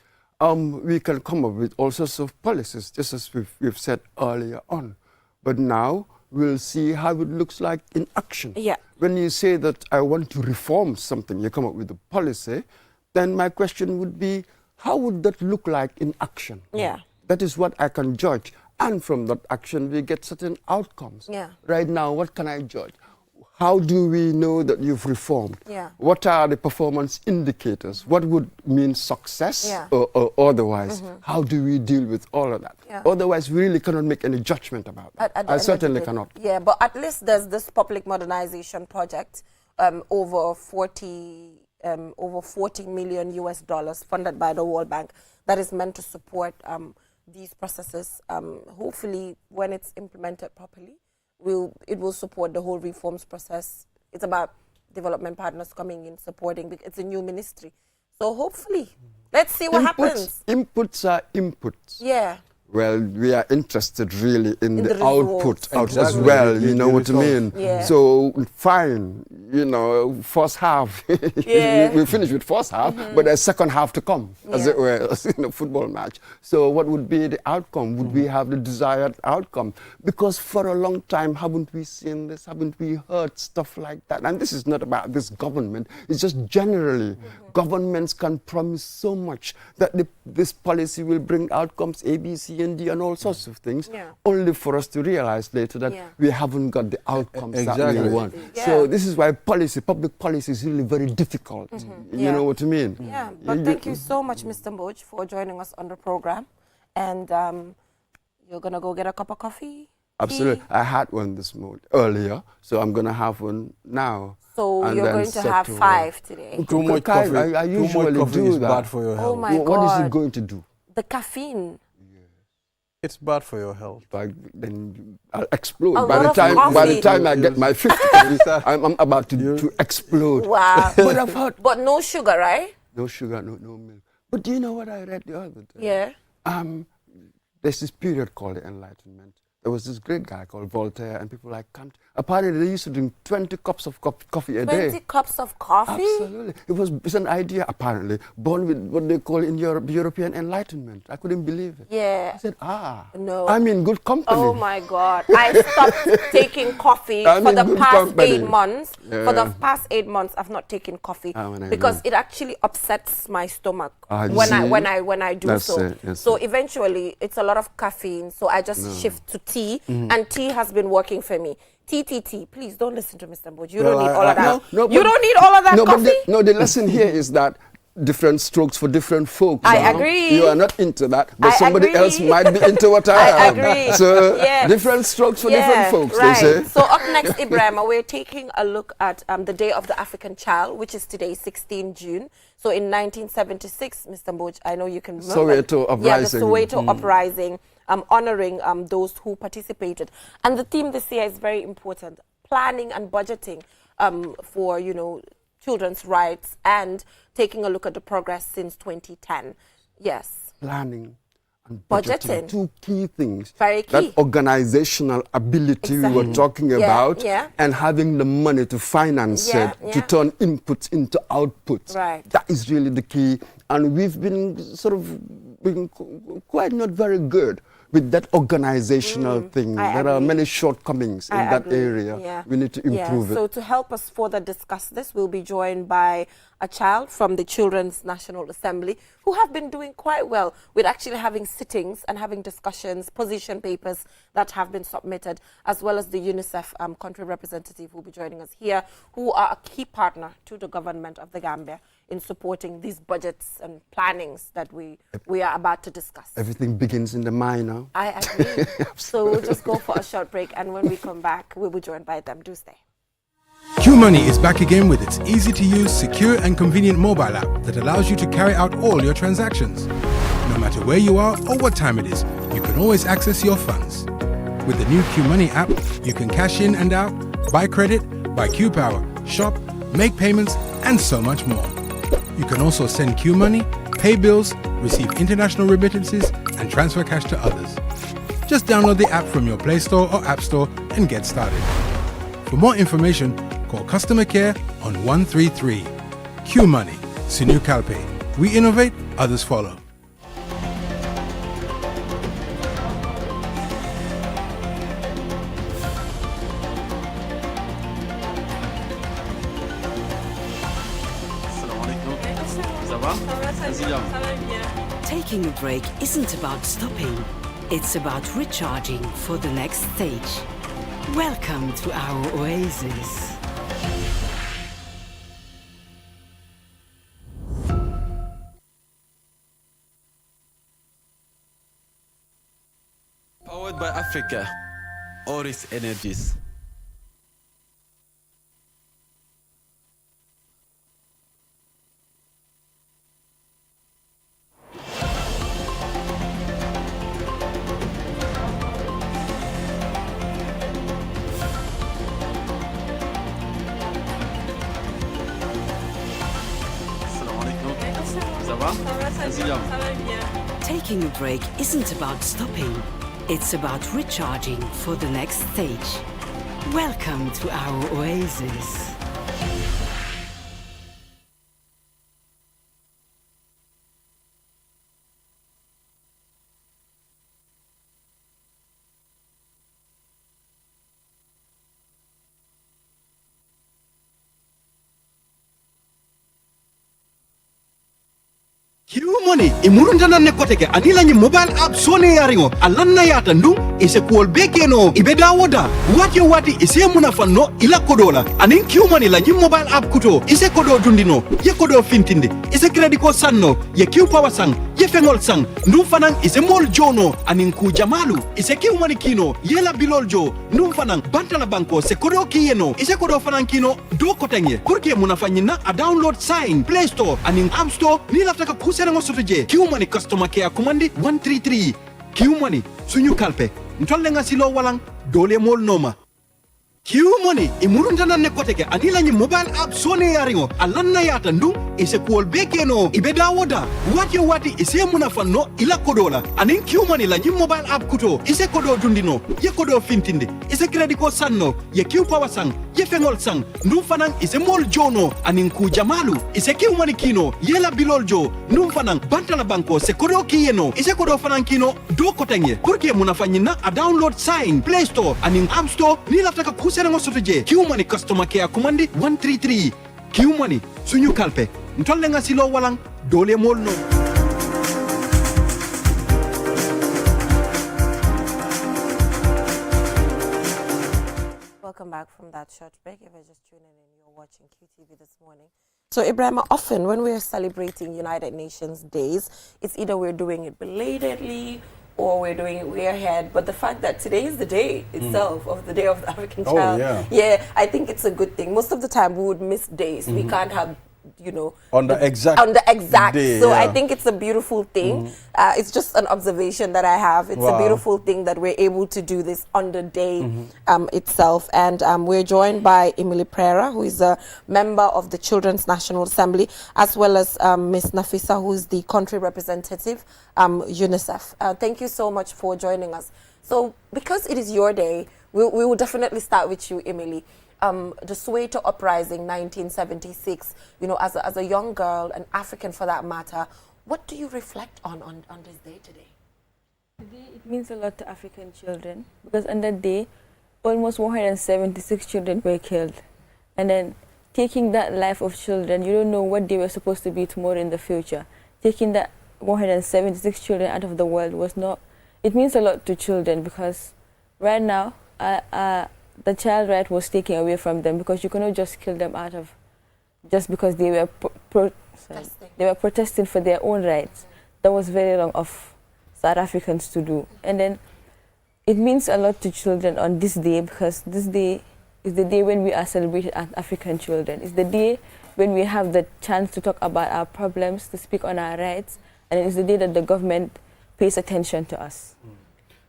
We can come up with all sorts of policies, just as we've said earlier on. But now we'll see how it looks like in action. Yeah. When you say that I want to reform something, you come up with a policy, then my question would be, how would that look like in action? Yeah. That is what I can judge. And from that action, we get certain outcomes. Yeah. Right now, what can I judge? How do we know that you've reformed? Yeah. What are the performance indicators? What would mean success Yeah. or otherwise? How do we deal with all of that? Yeah. Otherwise, we really cannot make any judgment about that. At the I end of certainly the day. cannot. Yeah, but at least there's this public modernization project, over 40 million US dollars funded by the World Bank that is meant to support these processes. Hopefully, when it's implemented properly, it will support the whole reforms process. It's about development partners coming in, supporting. It's a new ministry. So hopefully, let's see what happens. Inputs are inputs. Yeah. Well, we are interested really in In the the output results. as Exactly. well, The you know what I results. mean? Yeah. So, fine, you know, first half, Yeah. we finish with first half, but there's second half to come, as Yeah. it were, as in a football match. So what would be the outcome? Would we have the desired outcome? Because for a long time, haven't we seen this? Haven't we heard stuff like that? And this is not about this government. It's just generally, governments can promise so much that this policy will bring outcomes A, B, C, and D, and all sorts of things, Yeah. only for us to realize later that Yeah. we haven't got the outcomes that Exactly. we want. Yeah. So this is why public policy is really very difficult. You Yeah. know what I mean? Yeah, but thank you so much, Mr. Mboj, for joining us on the program. And you're going to go get a cup of coffee? Absolutely. tea? I had one earlier, so I'm going to have one now. So and you're then going to set have to work. 5 today. Too much Kai, coffee. I too usually much coffee do is that. bad for your health. Oh my What is God. it going to do? The caffeine. It's bad for your health. Then I'll explode. A By lot the of time coffee. I get my 50 coffee, I'm about to explode. Wow. But I've heard But no sugar, right? no sugar, no milk. But do you know what I read the other day? Yeah. There's this period called the Enlightenment. There was this great guy called Voltaire and people like Kant. Apparently, they used to drink 20 cups of coffee a 20 day. cups of coffee? Absolutely. It's an idea, apparently, born with what they call in Europe, the European Enlightenment. I couldn't believe it. Yeah. I said, No. I'm in good company. Oh my God. I stopped taking coffee I'm for in the good past company. 8 months. For the Yeah. past 8 months, I've not taken coffee When I because know. it actually upsets my stomach You when see? I do That's so. it, yes, So sir. eventually, it's a lot of caffeine. So I just shift to tea, and tea has been working for me. Tea. Please don't listen to Mr. Mboj. You Well, don't need I- all of that. No, You but- don't need all of that no, coffee. But the lesson here is that different strokes for different folks. I agree. You are not into that, but I somebody agree. else might be into what I am. agree. So Yes. different strokes for different folks, right. they say. So up next, Ibrahima, we're taking a look at the Day of the African Child, which is today, 16 June. So in 1976, Mr. Mboj, I know you can remember. Soweto uprising. Yeah, the Soweto uprising, honoring those who participated. And the theme this year is very important, planning and budgeting for, children's rights and taking a look at the progress since 2010. Yes. Planning and Budgeting. Two key things. Very key. That organizational ability we were talking about, and having the money to finance it, to turn inputs into outputs. Right. That is really the key. And we've been quite not very good with that organizational thing. There are many shortcomings in that area. Yeah. We need to improve it. So to help us further discuss this, we'll be joined by a child from the Children's National Assembly who have been doing quite well with actually having sittings and having discussions, position papers that have been submitted, as well as the UNICEF country representative who will be joining us here, who are a key partner to the government of the Gambia in supporting these budgets and plannings that we are about to discuss. Everything begins in the mind now. I agree. So we'll just go for a short break, and when we come back, we'll be joined by them. Do stay. QMoney is back again with its easy-to-use, secure and convenient mobile app that allows you to carry out all your transactions. No matter where you are or what time it is, you can always access your funds. With the new QMoney app, you can cash in and out, buy credit, buy Q Power, shop, make payments, and so much more. You can also send QMoney, pay bills, receive international remittances, and transfer cash to others. Just download the app from your Play Store or App Store and get started. For more information, call customer care on 133. QMoney, Sinu Calpe. We innovate, others follow. Taking a break isn't about stopping, it's about recharging for the next stage. Welcome to our oasis. Powered by Africa, Oris Energies. Taking a break isn't about stopping, it's about recharging for the next stage. Welcome to our oasis. QMoney imurundana nekoteke anila nyi mobile app sone yaringo alanna yata ndum ise kuol bekeno ibeda woda wati ise munafanno ila kodola anin QMoney la nyi mobile app kuto ise kodo dundino ye kodo fintinde ise credit ko sanno ye Q power sang ye fengol sang ndum fanan ise mol jono anin ku jamalu ise QMoney kino yela bilol jo ndum fanan bantala banko se kodo kiyeno ise kodo fanan kino do kotenge kurke munafanyina a download sign Play Store anin App Store ni laftaka kusenango sotoje QMoney customer care commandi 133 QMoney suñu kalpe ntolle nga silo walang dole mol noma QMoney imurundana nekoteke anila nyi mobile app sone yaringo alanna yata ndum ise kuol bekeno ibeda woda wati ise munafanno ila kodola anin QMoney la nyi mobile app kuto ise kodo dundino ye kodo fintinde ise credit ko sanno ye Q power sang ye fengol sang ndum fanan ise mol jono anin ku jamalu ise QMoney kino yela bilol jo ndum fanan bantala banko se kodo kiyeno ise kodo fanan kino do kotenge kurke munafanyina a download sign Play Store anin App Store ni laftaka kusenango sotoje QMoney customer care commandi 133 QMoney suñu kalpe ntolle nga silo walang dole mol no. Welcome back from that short break. If you're just tuning in, you're watching QTV this morning. So, Ibrahima, often when we're celebrating United Nations days, it's either we're doing it belatedly or we're doing it way ahead. But the fact that today is the day itself of the Day of the African Oh, Child, yeah. I think it's a good thing. Most of the time we would miss days. We can't have, on the exact day, so yeah. I think it's a beautiful thing. It's just an observation that I have. It's Wow. a beautiful thing that we're able to do this on the day itself. And we're joined by Emily Prera, who is a member of the Children's National Assembly, as well as Ms. Nafisa, who is the country representative, UNICEF. Thank you so much for joining us. So because it is your day, we will definitely start with you, Emily. The Soweto uprising, 1976, as a young girl, an African for that matter, what do you reflect on this day today? Today, it means a lot to African children because on that day, almost 176 children were killed. And then taking that life of children, you don't know what they were supposed to be tomorrow in the future. Taking that 176 children out of the world it means a lot to children because right now, the child right was taken away from them because you cannot just kill them just because they were protesting for their own rights. That was very wrong of South Africans to do. And then it means a lot to children on this day because this day is the day when we are celebrating as African children. It's the day when we have the chance to talk about our problems, to speak on our rights, and it's the day that the government pays attention to us.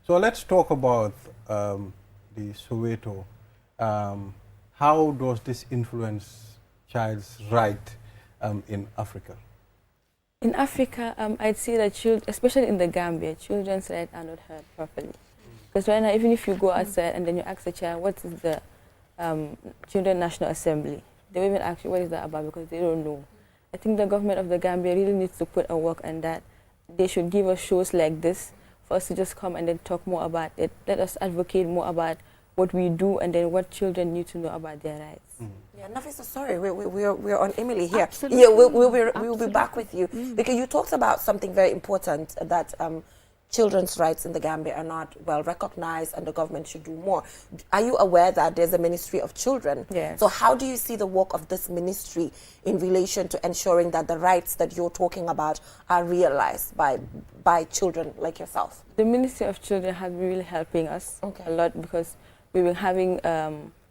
So let's talk about the Soweto. How does this influence child's right in Africa? In Africa, I'd say that especially in the Gambia, children's rights are not heard properly. Because right now, even if you go outside and then you ask a child, what is the Children's National Assembly? They will even ask you, what is that about? Because they don't know. I think the government of the Gambia really needs to put a work on that. They should give us shows like this for us to just come and then talk more about it. Let us advocate more about what we do and then what children need to know about their rights. Yeah, Nafisa, sorry, we're on Emily here. Absolutely. Yeah, we'll be back with you because you talked about something very important that children's rights in the Gambia are not well recognized and the government should do more. Are you aware that there's a Ministry of Children? Yes. So how do you see the work of this ministry in relation to ensuring that the rights that you're talking about are realized by children like yourself? The Ministry of Children has been really helping us Okay. a lot because we've been having,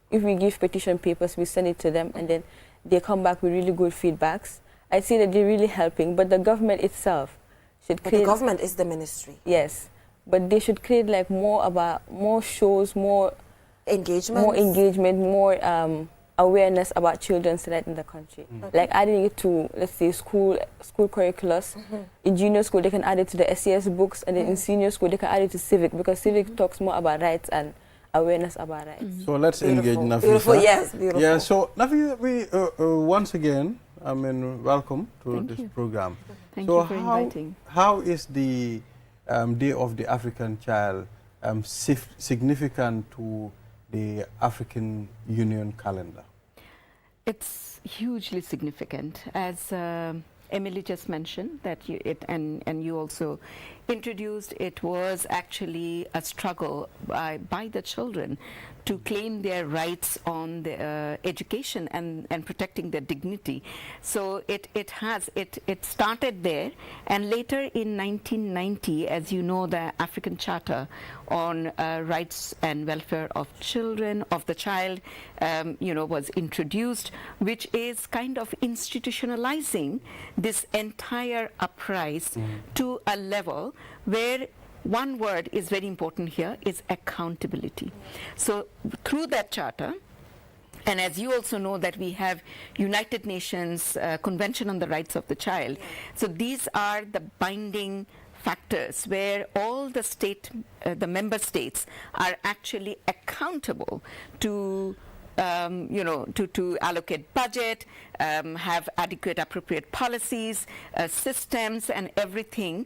if we give petition papers, we send it to them and then they come back with really good feedbacks. I see that they're really helping, but the government itself should But create... the government is the ministry. Yes, but they should create like more shows, more engagement, more awareness about children's rights in the country. Like adding it to, let's say, school curriculums. In junior school, they can add it to the SES books, and then in senior school, they can add it to civic, because civic talks more about rights and awareness about rights. So let's engage Nafisa. Beautiful, yes, beautiful. Yeah, so Nafisa, we once again, welcome to this program. Thank you for inviting. How is the Day of the African Child significant to the African Union calendar? It's hugely significant, as Emily just mentioned, that and you also introduced. It was actually a struggle by the children to claim their rights on the education and protecting their dignity. So it started there, and later in 1990, as you know, the African Charter on Rights and Welfare of Children, of the Child, was introduced, which is kind of institutionalizing this entire uprising to a level where one word is very important here, is accountability. So through that charter, and as you also know that we have United Nations Convention on the Rights of the Child, so these are the binding factors where all the member states are actually accountable to to allocate budget, have adequate appropriate policies, systems and everything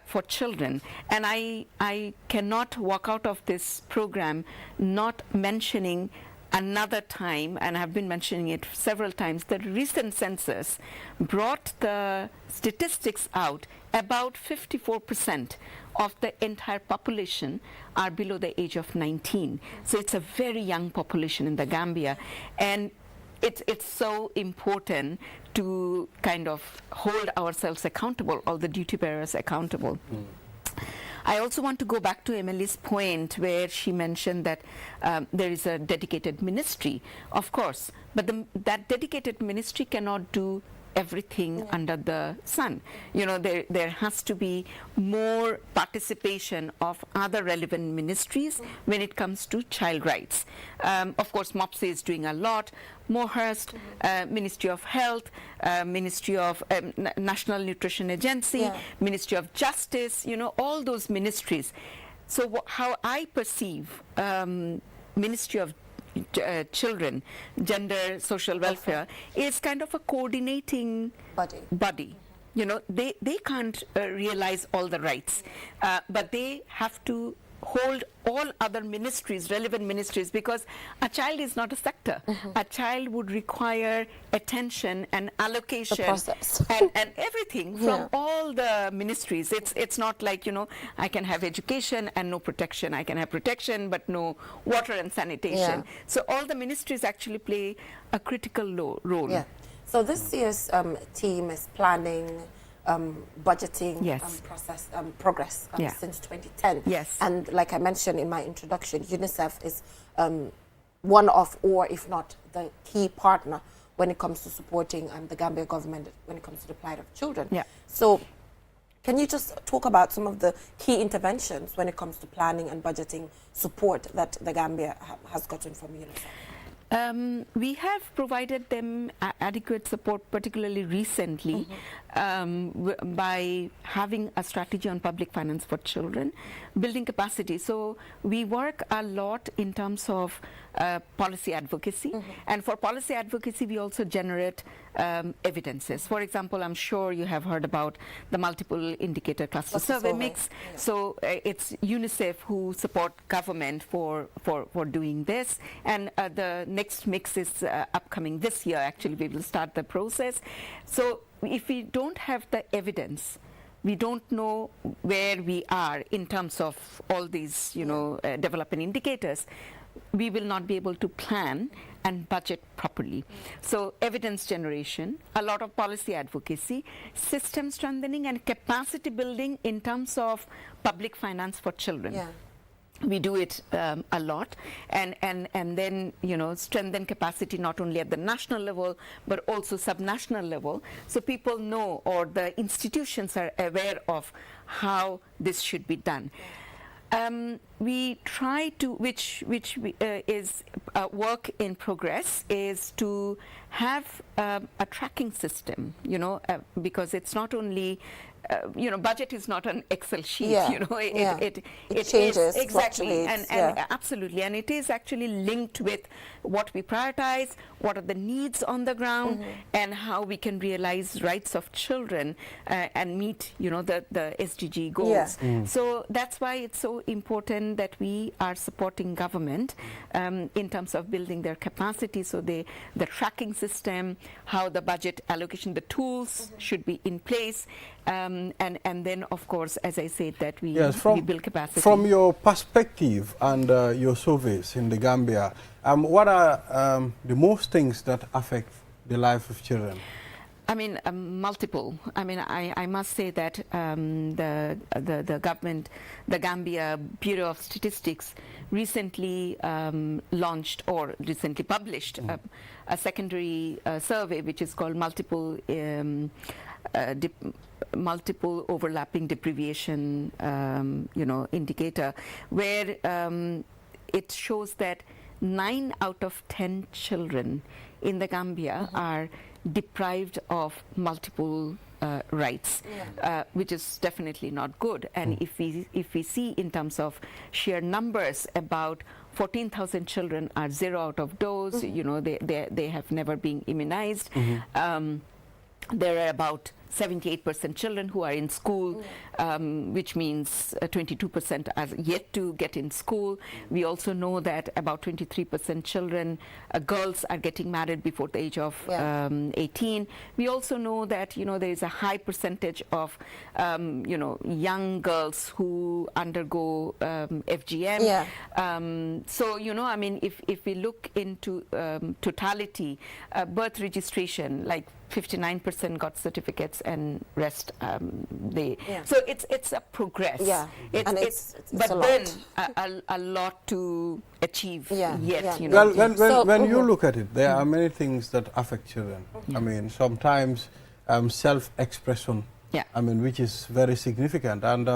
for children. And I cannot walk out of this program not mentioning another time, and I've been mentioning it several times, the recent census brought the statistics out. About 54% of the entire population are below the age of 19. So it's a very young population in the Gambia. And it's so important to kind of hold ourselves accountable, all the duty bearers accountable. I also want to go back to Emily's point where she mentioned that there is a dedicated ministry, of course, but that dedicated ministry cannot do everything under the sun. You know, there has to be more participation of other relevant ministries when it comes to child rights. Of course, MOPSI is doing a lot. Mohurst, Ministry of Health, Ministry of National Nutrition Agency, Ministry of Justice, you know, all those ministries. So how I perceive Ministry of Children, Gender, Social Welfare is kind of a coordinating body. You know, they can't realize all the rights, but they have to hold all other ministries, relevant ministries, because a child is not a sector. A child would require attention and allocation and everything from all the ministries. It's not like, you know, I can have education and no protection. I can have protection but no water and sanitation. So all the ministries actually play a critical role. Yeah. So this year's team is planning budgeting process progress since 2010. Yes. And like I mentioned in my introduction, UNICEF is one of, or if not the key partner when it comes to supporting the Gambia government when it comes to the plight of children. Yeah. So can you just talk about some of the key interventions when it comes to planning and budgeting support that the Gambia has gotten from UNICEF? We have provided them adequate support, particularly recently, by having a strategy on public finance for children, building capacity. So we work a lot in terms of policy advocacy, and for policy advocacy we also generate evidences. For example, I'm sure you have heard about the multiple indicator cluster survey mix. So it's UNICEF who support government for doing this, and the next mix is upcoming this year. Actually, we will start the process. So if we don't have the evidence, we don't know where we are in terms of all these, you know, development indicators, we will not be able to plan and budget properly. So evidence generation, a lot of policy advocacy, system strengthening and capacity building in terms of public finance for children. We do it a lot, and then, you know, strengthen capacity not only at the national level but also subnational level, so people know, or the institutions are aware of how this should be done. We try to, which is a work in progress, is to have a tracking system, you know, because it's not only you know, budget is not an Excel sheet. You know, it changes, exactly, and absolutely, and it is actually linked with what we prioritize, what are the needs on the ground, and how we can realize rights of children and meet, you know, the SDG goals. So that's why it's so important that we are supporting government in terms of building their capacity. So the tracking system, how the budget allocation, the tools should be in place. And then, of course, as I said, that we build capacity. From your perspective and your surveys in the Gambia, what are the most things that affect the life of children? I mean, multiple. I mean, I must say that the government, the Gambia Bureau of Statistics, recently launched or recently published a secondary survey which is called multiple overlapping deprivation, you know, indicator, where it shows that 9 out of 10 children in the Gambia are deprived of multiple rights, which is definitely not good. And if we see in terms of sheer numbers, about 14,000 children are 0 out of dose. You know, they have never been immunized. There are about 78% children who are in school, which means 22% are yet to get in school. We also know that about 23% children, girls, are getting married before the age of 18. We also know that, you know, there is a high percentage of, you know, young girls who undergo FGM. So, you know, I mean, if we look into totality, birth registration, like 59% got certificates and rest so it's a progress. It's but a then a lot to achieve yet. You know. Well, when you look at it, there are many things that affect children. I mean, sometimes self-expression, I mean, which is very significant, and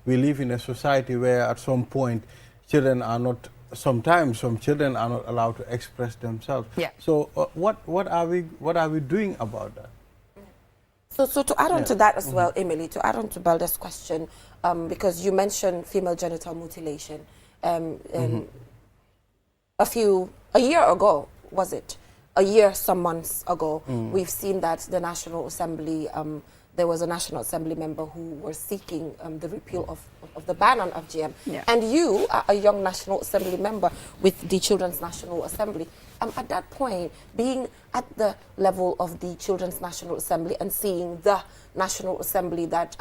we live in a society where at some point children are not. Sometimes some children are not allowed to express themselves. So what are we doing about that? So to add on to that as well, Emily, to add on to Belda's question, because you mentioned female genital mutilation, a year ago, was it? A year, some months ago, we've seen that the National Assembly, there was a National Assembly member who was seeking the repeal of the ban on FGM. And you are a young National Assembly member with the Children's National Assembly. At that point, being at the level of the Children's National Assembly and seeing the National Assembly that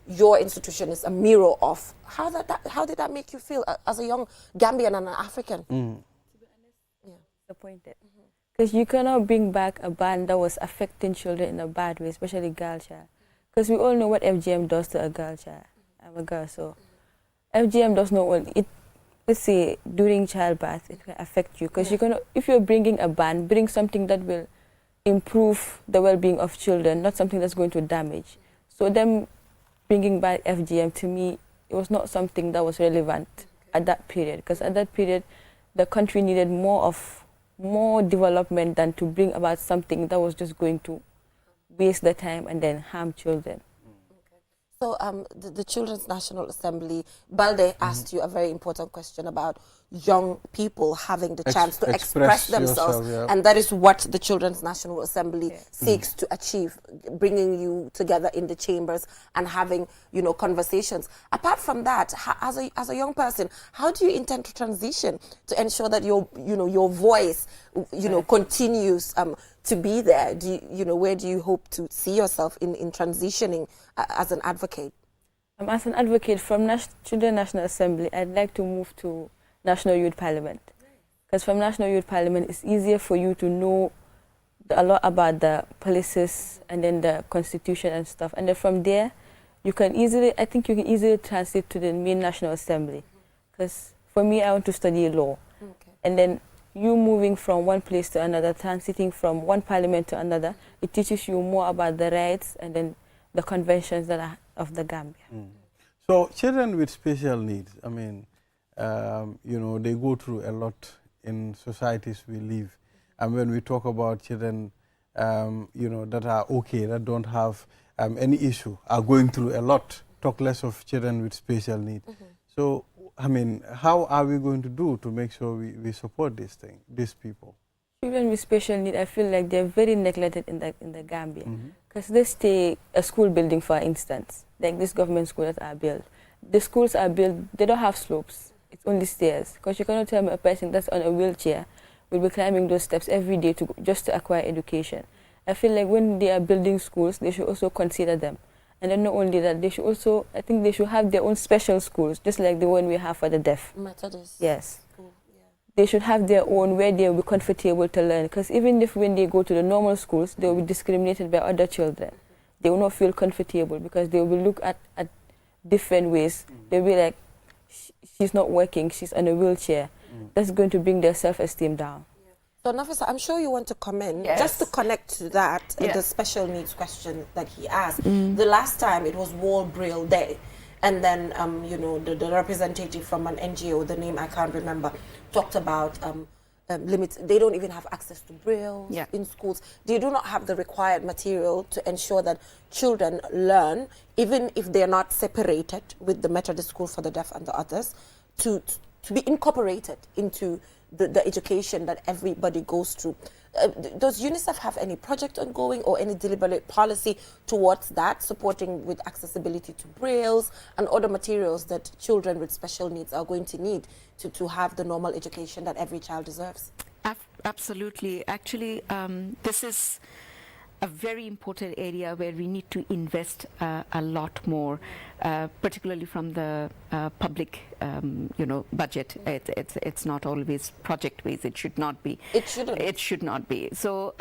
your institution is a mirror of, how did that make you feel as a young Gambian and an African? To be honest, disappointed. Because you cannot bring back a ban that was affecting children in a bad way, especially girl child. Because we all know what FGM does to a girl child. I'm a girl, so FGM does not want it. Let's say during childbirth, it can affect you. Because you cannot, if you're bringing a ban, bring something that will improve the well-being of children, not something that's going to damage. So them bringing back FGM, to me, it was not something that was relevant at that period. Because at that period, the country needed more development than to bring about something that was just going to waste the time and then harm children. So the Children's National Assembly, Balde asked you a very important question about young people having the chance to express themselves. And that is what the Children's National Assembly seeks to achieve, bringing you together in the chambers and having, you know, conversations. Apart from that, as a young person, how do you intend to transition to ensure that your voice, continues to be there? Where do you hope to see yourself in transitioning as an advocate? As an advocate from Children's National Assembly, I'd like to move to National Youth Parliament. Because from National Youth Parliament, it's easier for you to know a lot about the policies and then the constitution and stuff. And then from there, you can easily transit to the main National Assembly. Because for me, I want to study law. And then you moving from one place to another, transiting from one parliament to another, it teaches you more about the rights and then the conventions that are of the Gambia. So children with special needs, I mean, they go through a lot in societies we live. And when we talk about children, that are okay, that don't have any issue, are going through a lot, talk less of children with special needs. So, I mean, how are we going to do to make sure we support these people? Children with special needs, I feel like they're very neglected in the Gambia. Because let's take a school building, for instance, like this government school that are built. The schools are built, they don't have slopes, it's only stairs. Because you cannot tell me a person that's on a wheelchair will be climbing those steps every day just to acquire education. I feel like when they are building schools, they should also consider them. And then not only that, they should also, I think they should have their own special schools, just like the one we have for the deaf. Methodist. Yes. School, They should have their own where they will be comfortable to learn. Because even if when they go to the normal schools, they will be discriminated by other children. They will not feel comfortable because they will look at different ways. They'll be like, she's not working, she's on a wheelchair. That's going to bring their self-esteem down. So, Nafisa, I'm sure you want to comment, just to connect to that, the special needs question that he asked. The last time it was World Braille Day, and then, the representative from an NGO, the name I can't remember, talked about limits. They don't even have access to Braille in schools. They do not have the required material to ensure that children learn, even if they're not separated with the Methodist school for the deaf and the others, to to be incorporated into the education that everybody goes through. Does UNICEF have any project ongoing or any deliberate policy towards that, supporting with accessibility to brailles and other materials that children with special needs are going to need to have the normal education that every child deserves? Absolutely. Actually, this is a very important area where we need to invest a lot more, particularly from the public, budget. It's not always project-based. It should not be. It shouldn't. It should not be. So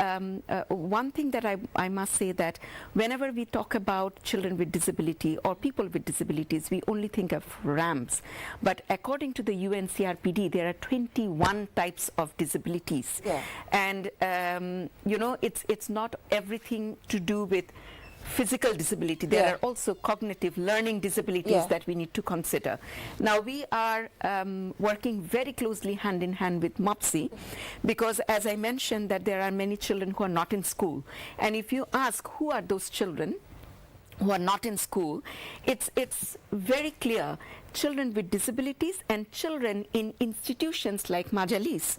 one thing that I must say that whenever we talk about children with disability or people with disabilities, we only think of ramps. But according to the UNCRPD, there are 21 types of disabilities. Yeah. And, it's not everything to do with physical disability. There are also cognitive learning disabilities that we need to consider. Now, we are working very closely hand in hand with MOPSI because, as I mentioned, that there are many children who are not in school. And if you ask who are those children who are not in school, it's very clear. Children with disabilities and children in institutions like Majalis,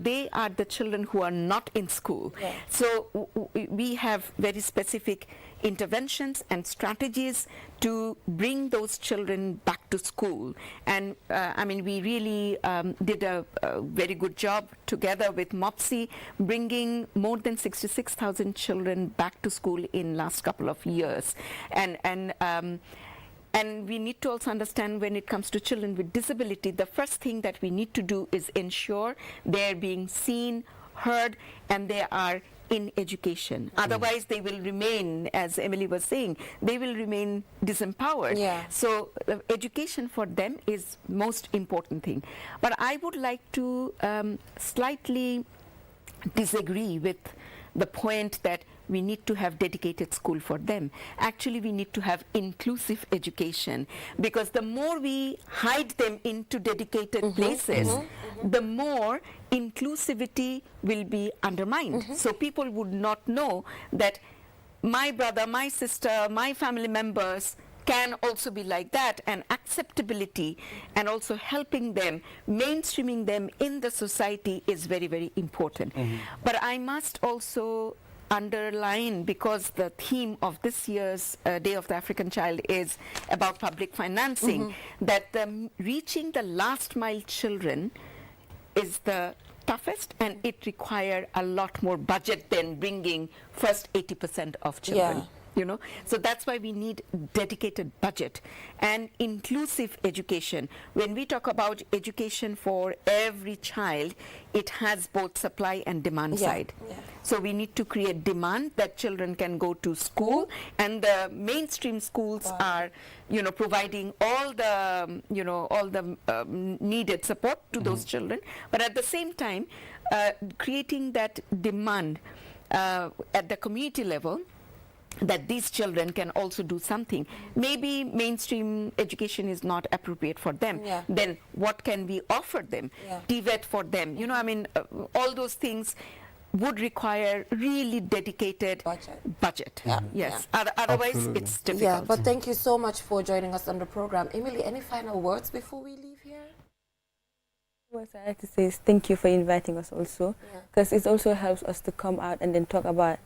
they are the children who are not in school. Yeah. So we have very specific interventions and strategies to bring those children back to school. And we really did a very good job together with MOPSI, bringing more than 66,000 children back to school in last couple of years. And we need to also understand, when it comes to children with disability, the first thing that we need to do is ensure they're being seen, heard, and they are in education. Otherwise, they will remain, as Emily was saying, they will remain disempowered. Yeah. So education for them is most important thing. But I would like to slightly disagree with the point that we need to have dedicated school for them. Actually, we need to have inclusive education, because the more we hide them into dedicated places, the more inclusivity will be undermined. So people would not know that my brother, my sister, my family members can also be like that, and acceptability and also helping them, mainstreaming them in the society is very, very important. But I must also underline, because the theme of this year's Day of the African Child is about public financing, that reaching the last mile children is the toughest, and it requires a lot more budget than bringing first 80% of children. So that's why we need dedicated budget and inclusive education. When we talk about education for every child, it has both supply and demand side. So we need to create demand that children can go to school, and the mainstream schools are, providing all the, needed support to those children. But at the same time, creating that demand at the community level, that these children can also do something. Maybe mainstream education is not appropriate for them. Then what can we offer them? TVET for them. All those things would require really dedicated budget. Yes. Otherwise, Absolutely. it's difficult. Yeah, but thank you so much for joining us on the program. Emily, any final words before we leave here? What I like to say is thank you for inviting us also, because it also helps us to come out and then talk about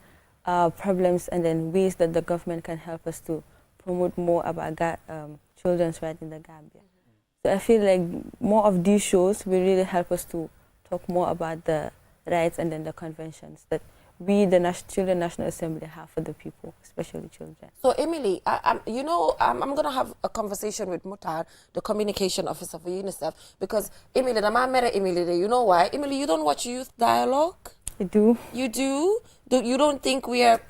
problems and then ways that the government can help us to promote more about children's rights in the Gambia. So I feel like more of these shows will really help us to talk more about the rights and then the conventions that we, the Children National Assembly, have for the people, especially children. So Emily, I'm going to have a conversation with Mutar, the communication officer for UNICEF, because Emily, you know why? Emily, you don't watch Youth Dialogue? I do. You do? You don't think we are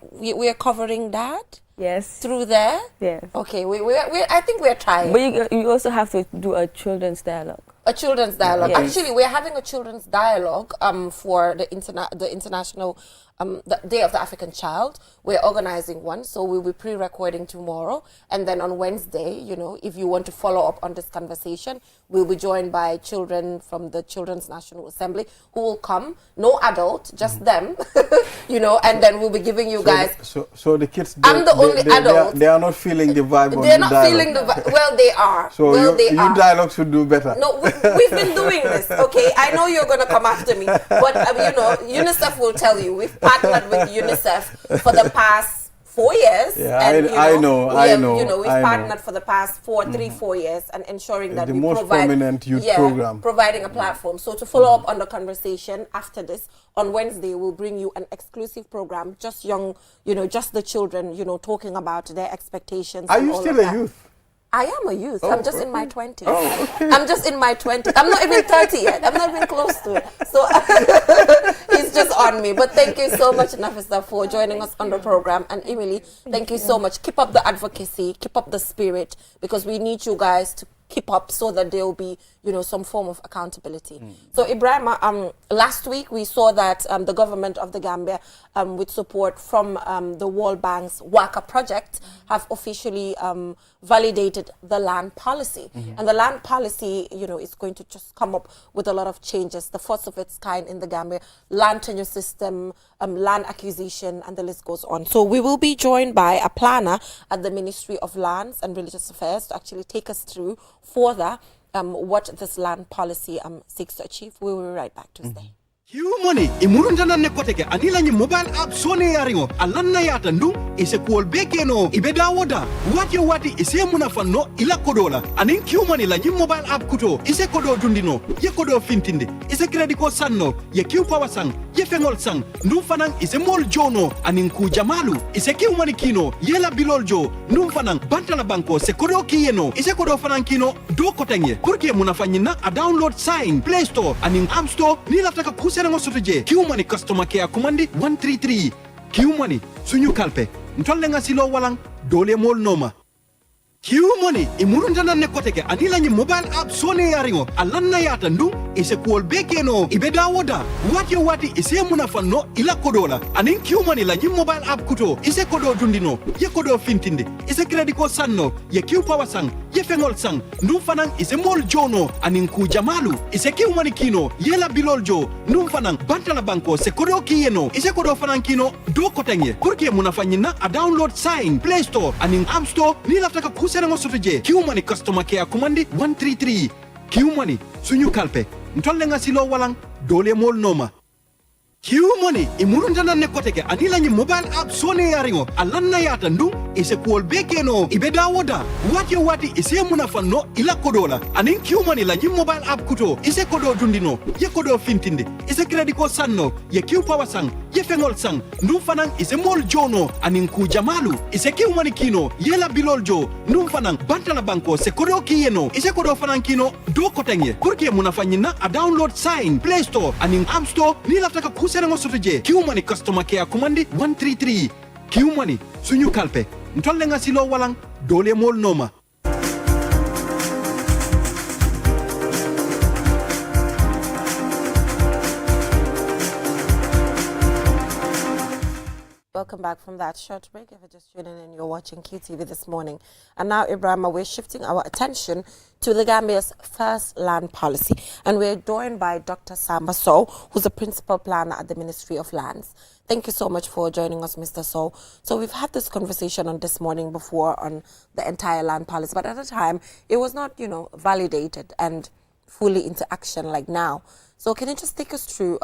covering that? Yes. Through there? Yes. Okay, I think we're trying. But you also have to do a children's dialogue. A children's dialogue. Yes. Actually, we're having a children's dialogue for the international the Day of the African Child. We're organizing one, so we'll be pre-recording tomorrow. And then on Wednesday, you know, if you want to follow up on this conversation, we'll be joined by children from the Children's National Assembly who will come, no adult, just them, you know, and then we'll be giving you guys. So the kids, I'm the only adult. They are not feeling the vibe. They're not feeling the vibe. Well, they are. So well, your dialogue should do better. No, we've been doing this, okay? I know you're going to come after me, but, you know, UNICEF will tell you. We've partnered with UNICEF for the past 4 years. Yeah, and, I know. You know, we've partnered for the past 4 years and ensuring that the we most provide prominent youth program. Providing a platform. So to follow up on the conversation after this, on Wednesday, we'll bring you an exclusive program, just young, you know, just the children, you know, talking about their expectations. Are you still a youth? I am a youth. I'm just in my 20s. Oh, okay. I'm just in my 20s. I'm not even 30 yet. I'm not even close to it. So he's just on me. But thank you so much, Nafisa, for joining us on the program. And Emily, thank you so much. Keep up the advocacy. Keep up the spirit, because we need you guys to keep up so that there will be, you know, some form of accountability. So Ibrahim, last week we saw that the government of the Gambia, with support from the World Bank's WACA project, have officially validated the land policy. And the land policy, you know, is going to just come up with a lot of changes, the first of its kind in the Gambia, land tenure system, land acquisition, and the list goes on. So we will be joined by a planner at the Ministry of Lands and Religious Affairs to actually take us through further what this land policy seeks to achieve. We will be right back to stay. Money imurundana ne koteke anila ni mobile app sone yaringo alanna yata ndu ise kuol bekeno ibeda woda wati ise munafanno ila kodola anin money la ni mobile app kuto ise kodo dundino ye kodo fintinde ise credit ko sanno ye power sang ye fengol sang ndu fanan ise mol jono anin ku jamalu ise money kino yela bilol jo ndu fanan bantala banko se kodo kiyeno ise kodo fanan kino do kotanye kurke munafanyina a download sign Play Store anin App Store ni lataka kusenango sotoje Money customer care commandi 133 Money sunyu kalpe ntolle nga silo walang dole mol noma Money imurundana ne koteke anila ni mobile app sone yaringo alanna yata ndu ise kuol bekeno ibeda woda wati ise munafanno ila kodola anin Money la ni mobile app kuto ise kodo dundino ye kodo fintinde ise credit ko sanno ye power sang ye fengol sang ndu fanan ise mol jono anin ku jamalu ise Money kino yela bilol jo ndu fanan bantala banko se kodo kiyeno ise kodo fanan kino do kotanye kurke munafanyina a download sign Play Store anin App Store ni lataka kusenango sotoje Money customer care commandi 133 Money sunyu kalpe ntolle nga silo walang dole mol noma Money imurundana ne koteke anila ni mobile app sone yaringo alanna yata ndu ise kuol bekeno ibeda woda wati ise munafanno ila kodola anin Money la ni mobile app kuto ise kodo dundino ye kodo fintinde ise credit ko sanno ye power sang ye fengol sang ndu fanan ise mol jono anin ku jamalu ise Money kino yela bilol jo ndu fanan bantala banko se kodo kiyeno ise kodo fanan kino do kotanye kurke munafanyina a download sign Play Store anin App Store ni lataka kusenango sotoje Money customer care commandi 133 Money sunyu kalpe ntolle nga silo walang dole mol noma Welcome back from that short break. If you're just tuning in, you're watching QTV this morning. And now, Ibrahim, we're shifting our attention to the Gambia's first land policy. And we're joined by Dr. Samba Sow, who's a principal planner at the Ministry of Lands. Thank you so much for joining us, Mr. Sow. So we've had this conversation on this morning before on the entire land policy, but at the time, it was not, you know, validated and fully into action like now. So can you just take us through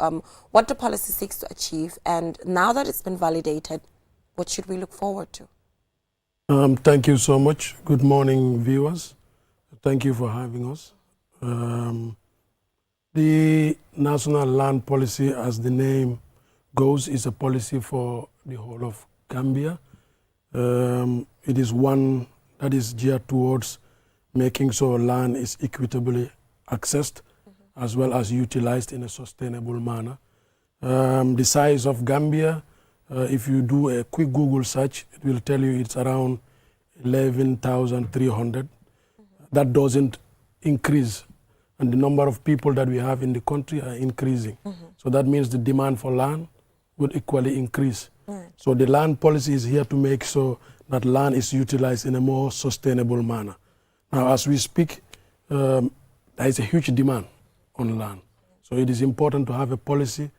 what the policy seeks to achieve, and now that it's been validated, what should we look forward to? Thank you so much. Good morning, viewers. Thank you for having us. The National Land Policy, as the name goes, is a policy for the whole of Gambia. It is one that is geared towards making sure land is equitably accessed as well as utilized in a sustainable manner. The size of Gambia, if you do a quick Google search, it will tell you it's around 11,300. That doesn't increase, and the number of people that we have in the country are increasing. So that means the demand for land would equally increase. So the land policy is here to make sure that land is utilized in a more sustainable manner. Now, as we speak, there is a huge demand on land. So it is important to have a policy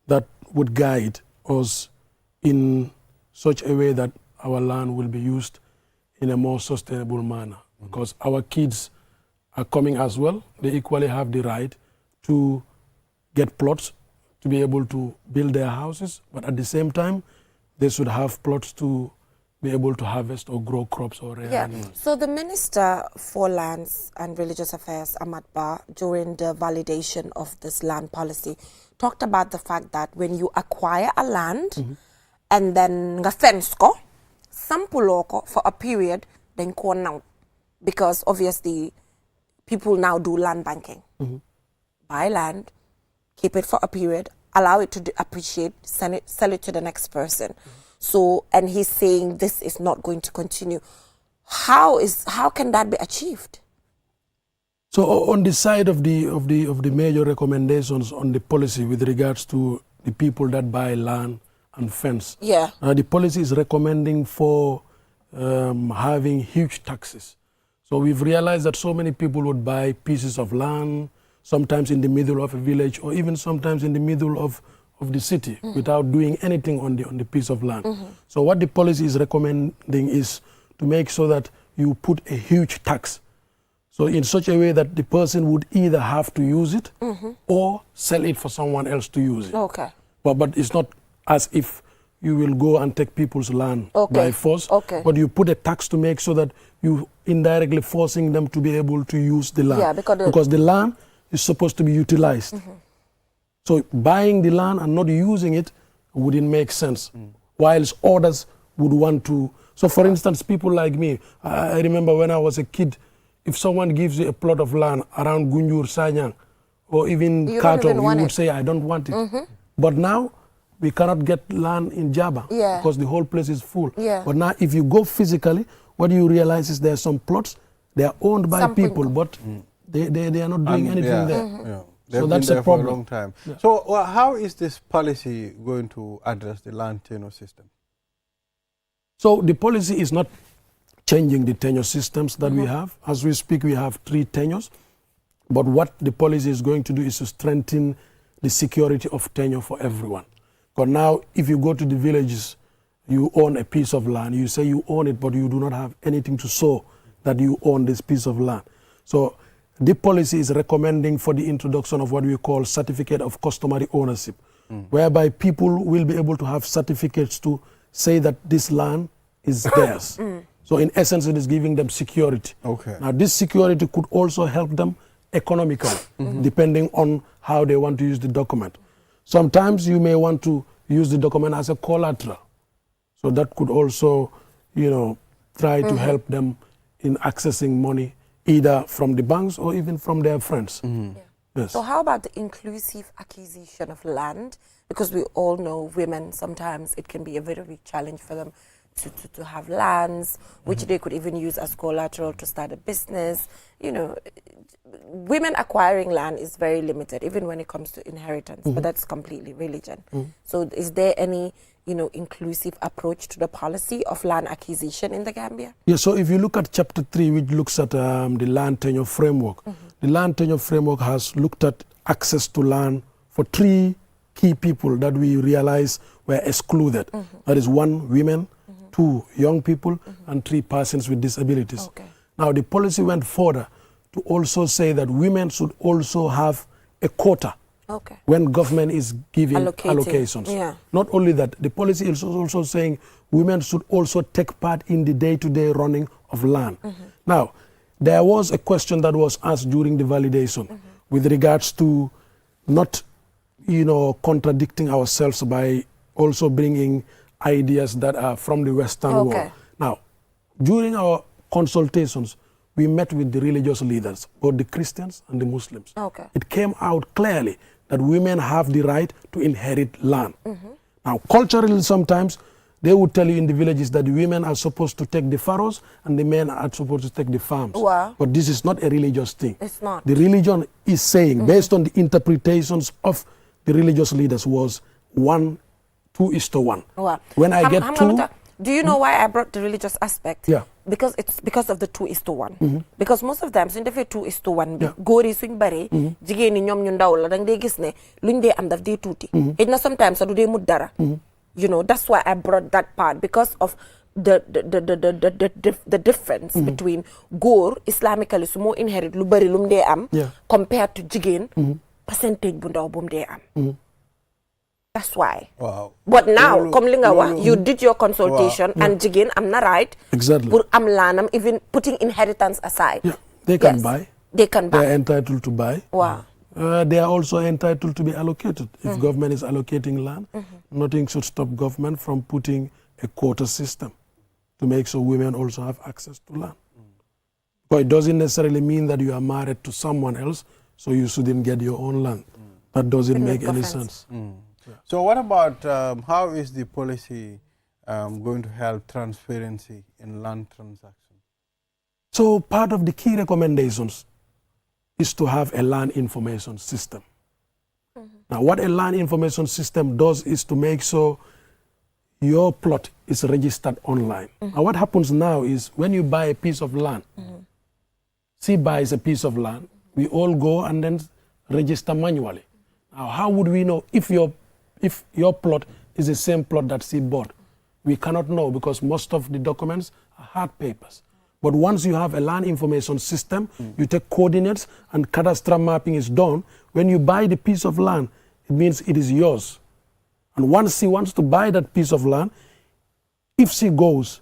that would guide us in such a way that our land will be used in a more sustainable manner. Because our kids are coming as well. They equally have the right to get plots to be able to build their houses, but at the same time, they should have plots to be able to harvest or grow crops or rear animals. So the Minister for Lands and Religious Affairs, Ahmad Ba, during the validation of this land policy, talked about the fact that when you acquire a land and then nga fence ko, sampulo ko for a period, then ko now. Because obviously, people now do land banking. Buy land, keep it for a period, allow it to appreciate, sell it to the next person. So, and he's saying this is not going to continue. How can that be achieved? So, on the side of the major recommendations on the policy with regards to the people that buy land and fence, the policy is recommending for having huge taxes. So we've realized that so many people would buy pieces of land, sometimes in the middle of a village or even sometimes in the middle of the city without doing anything on the piece of land. So what the policy is recommending is to make sure that you put a huge tax. So in such a way that the person would either have to use it or sell it for someone else to use it. Okay. But it's not as if you will go and take people's land by force, but you put a tax to make sure that you indirectly forcing them to be able to use the land. Yeah, because the land is supposed to be utilized. So buying the land and not using it wouldn't make sense, whilst others would want to. So for instance, people like me, I remember when I was a kid, if someone gives you a plot of land around Gunjur, Sanyang, or even Katong, you would say, I don't want it. But now, we cannot get land in Jaba because the whole place is full. But now if you go physically, what you realize is there are some plots, they are owned by people, but they are not doing anything there. So that's a problem. For a long time. So how is this policy going to address the land tenure system? So the policy is not changing the tenure systems that we have. As we speak, we have 3 tenures. But what the policy is going to do is to strengthen the security of tenure for everyone. Because now, if you go to the villages, you own a piece of land. You say you own it, but you do not have anything to show that you own this piece of land. So the policy is recommending for the introduction of what we call certificate of customary ownership, whereby people will be able to have certificates to say that this land is theirs. So in essence, it is giving them security. Now, this security could also help them economically, depending on how they want to use the document. Sometimes you may want to use the document as a collateral. So that could also, try to help them in accessing money, either from the banks or even from their friends. Yes. So how about the inclusive acquisition of land? Because we all know women, sometimes it can be a very big challenge for them to have lands, which they could even use as collateral to start a business. Women acquiring land is very limited, even when it comes to inheritance, but that's completely religion. So is there any, inclusive approach to the policy of land acquisition in the Gambia? Yeah, so if you look at chapter 3, which looks at the land tenure framework, the land tenure framework has looked at access to land for 3 key people that we realize were excluded. That is 1, women, 2, young people, and 3, persons with disabilities. Now, the policy went further to also say that women should also have a quota when government is giving allocations. Not only that, the policy is also saying women should also take part in the day-to-day running of land. Now, there was a question that was asked during the validation with regards to not, contradicting ourselves by also bringing ideas that are from the Western world. Now, during our consultations, we met with the religious leaders, both the Christians and the Muslims. It came out clearly that women have the right to inherit land. Now, culturally, sometimes they would tell you in the villages that the women are supposed to take the furrows and the men are supposed to take the farms. But this is not a religious thing. It's not. The religion is saying, based on the interpretations of the religious leaders, was 1 2:1. Wow. When I get two, do you know why I brought the religious aspect? Yeah. Because it's because of the 2:1. Because most of them, suñ defee 2:1 bi Yeah. góor yi suñ baree jigéen ñi ñoom ñu ndaw la dang dee gis ne luñ dee am daf dee tuuti. It na sometimes sa du dee mut dara. You know, that's why I brought that part, because of the difference between góor islamically su moo inherit lu bari lum dee am Yeah. compared to jigéen percentage bu ndaw bu mu dee am. That's why. Wow. But now, comme li nga wax, you did your consultation Wow. and jigéen am na right Exactly. pour am laanam, even putting inheritance aside. yeah, they can Yes. buy. They can They are buy. entitled to buy. Wow. They are also entitled to be allocated. If government is allocating land, nothing should stop government from putting a quota system to make sure women also have access to land. But it doesn't necessarily mean that you are married to someone else, so you shouldn't get your own land. That doesn't Didn't make make any sense. sense. So what about how is the policy going to help transparency in land transactions? So part of the key recommendations is to have a land information system. Now, what a land information system does is to make sure your plot is registered online. Now, what happens now is when you buy a piece of land, C buys a piece of land, we all go and then register manually. Now, how would we know if your plot is the same plot that C bought? We cannot know because most of the documents are hard papers. But once you have a land information system, you take coordinates and cadastral mapping is done. When you buy the piece of land, it means it is yours. And once she wants to buy that piece of land, if she goes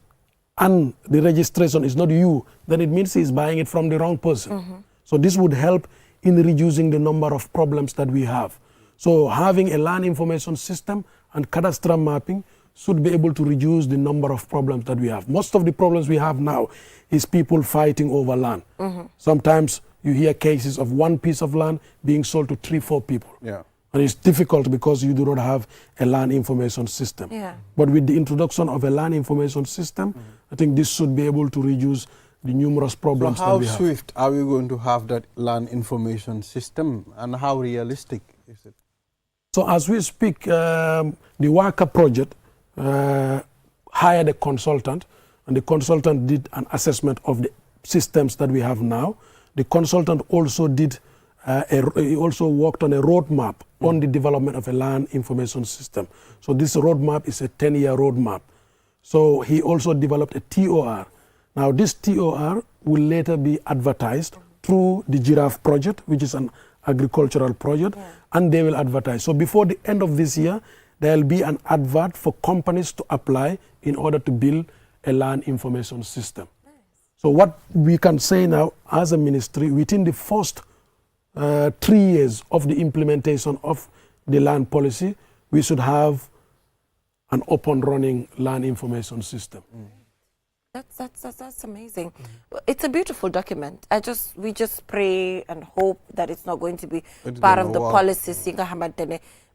and the registration is not you, then it means she is buying it from the wrong person. So this would help in reducing the number of problems that we have. So having a land information system and cadastral mapping should be able to reduce the number of problems that we have. Most of the problems we have now is people fighting over land. Sometimes you hear cases of one piece of land being sold to 3-4 people. Yeah. And it's difficult because you do not have a land information system. Yeah. But with the introduction of a land information system, I think this should be able to reduce the numerous So problems that how we have. swift are we going to have that land information system, and how realistic is it? So as we speak, the Waka project hired a consultant, and the consultant did an assessment of the systems that we have now. The consultant also did, he also worked on a roadmap on the development of a land information system. So this roadmap is a 10-year roadmap. So he also developed a TOR. Now this TOR will later be advertised through the Giraffe project, which is an agricultural project, and they will advertise. So before the end of this year, there will be an advert for companies to apply in order to build a land information system. So what we can say now as a ministry, within the first 3 years of the implementation of the land policy, we should have an up and running land information system. That's amazing. It's a beautiful document. We just pray and hope that it's not going to be part of the policies.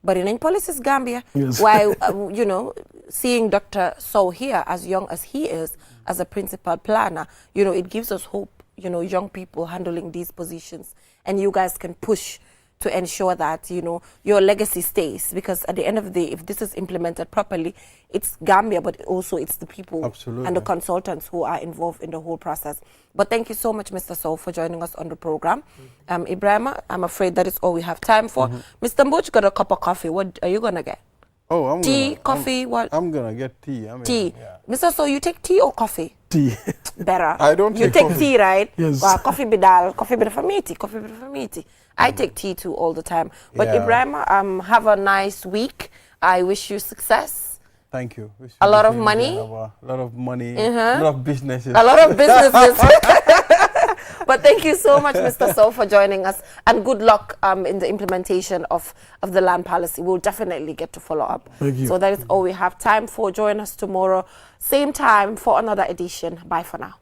But in policies Gambia, Yes. while you know, seeing Dr. Sow here, as young as he is, as a principal planner, you know, it gives us hope. You know, young people handling these positions, and you guys can push to ensure that, you know, your legacy stays, because at the end of the day, if this is implemented properly, it's Gambia, but also it's the people and the consultants who are involved in the whole process. But thank you so much, Mr. Sow, for joining us on the program. Ibrahima, I'm afraid that is all we have time for. Mr. Mbuch got a cup of coffee. What are you gonna get? Oh, Coffee, what? I'm gonna get tea. Tea. Mr. Sow, you take tea or coffee? Tea. Better. I don't You take take coffee. tea, right? Yes. Coffee bidal, coffee bida for meaty. I take tea too all the time. But Yeah. Ibrahim, have a nice week. I wish you success. Thank you. A lot of money. A lot of money. A lot of businesses. A lot of businesses. But thank you so much, Mr. Sow, for joining us, and good luck in the implementation of the land policy. We'll definitely get to follow up. Thank you. So that is all we have time for. Join us tomorrow, same time, for another edition. Bye for now.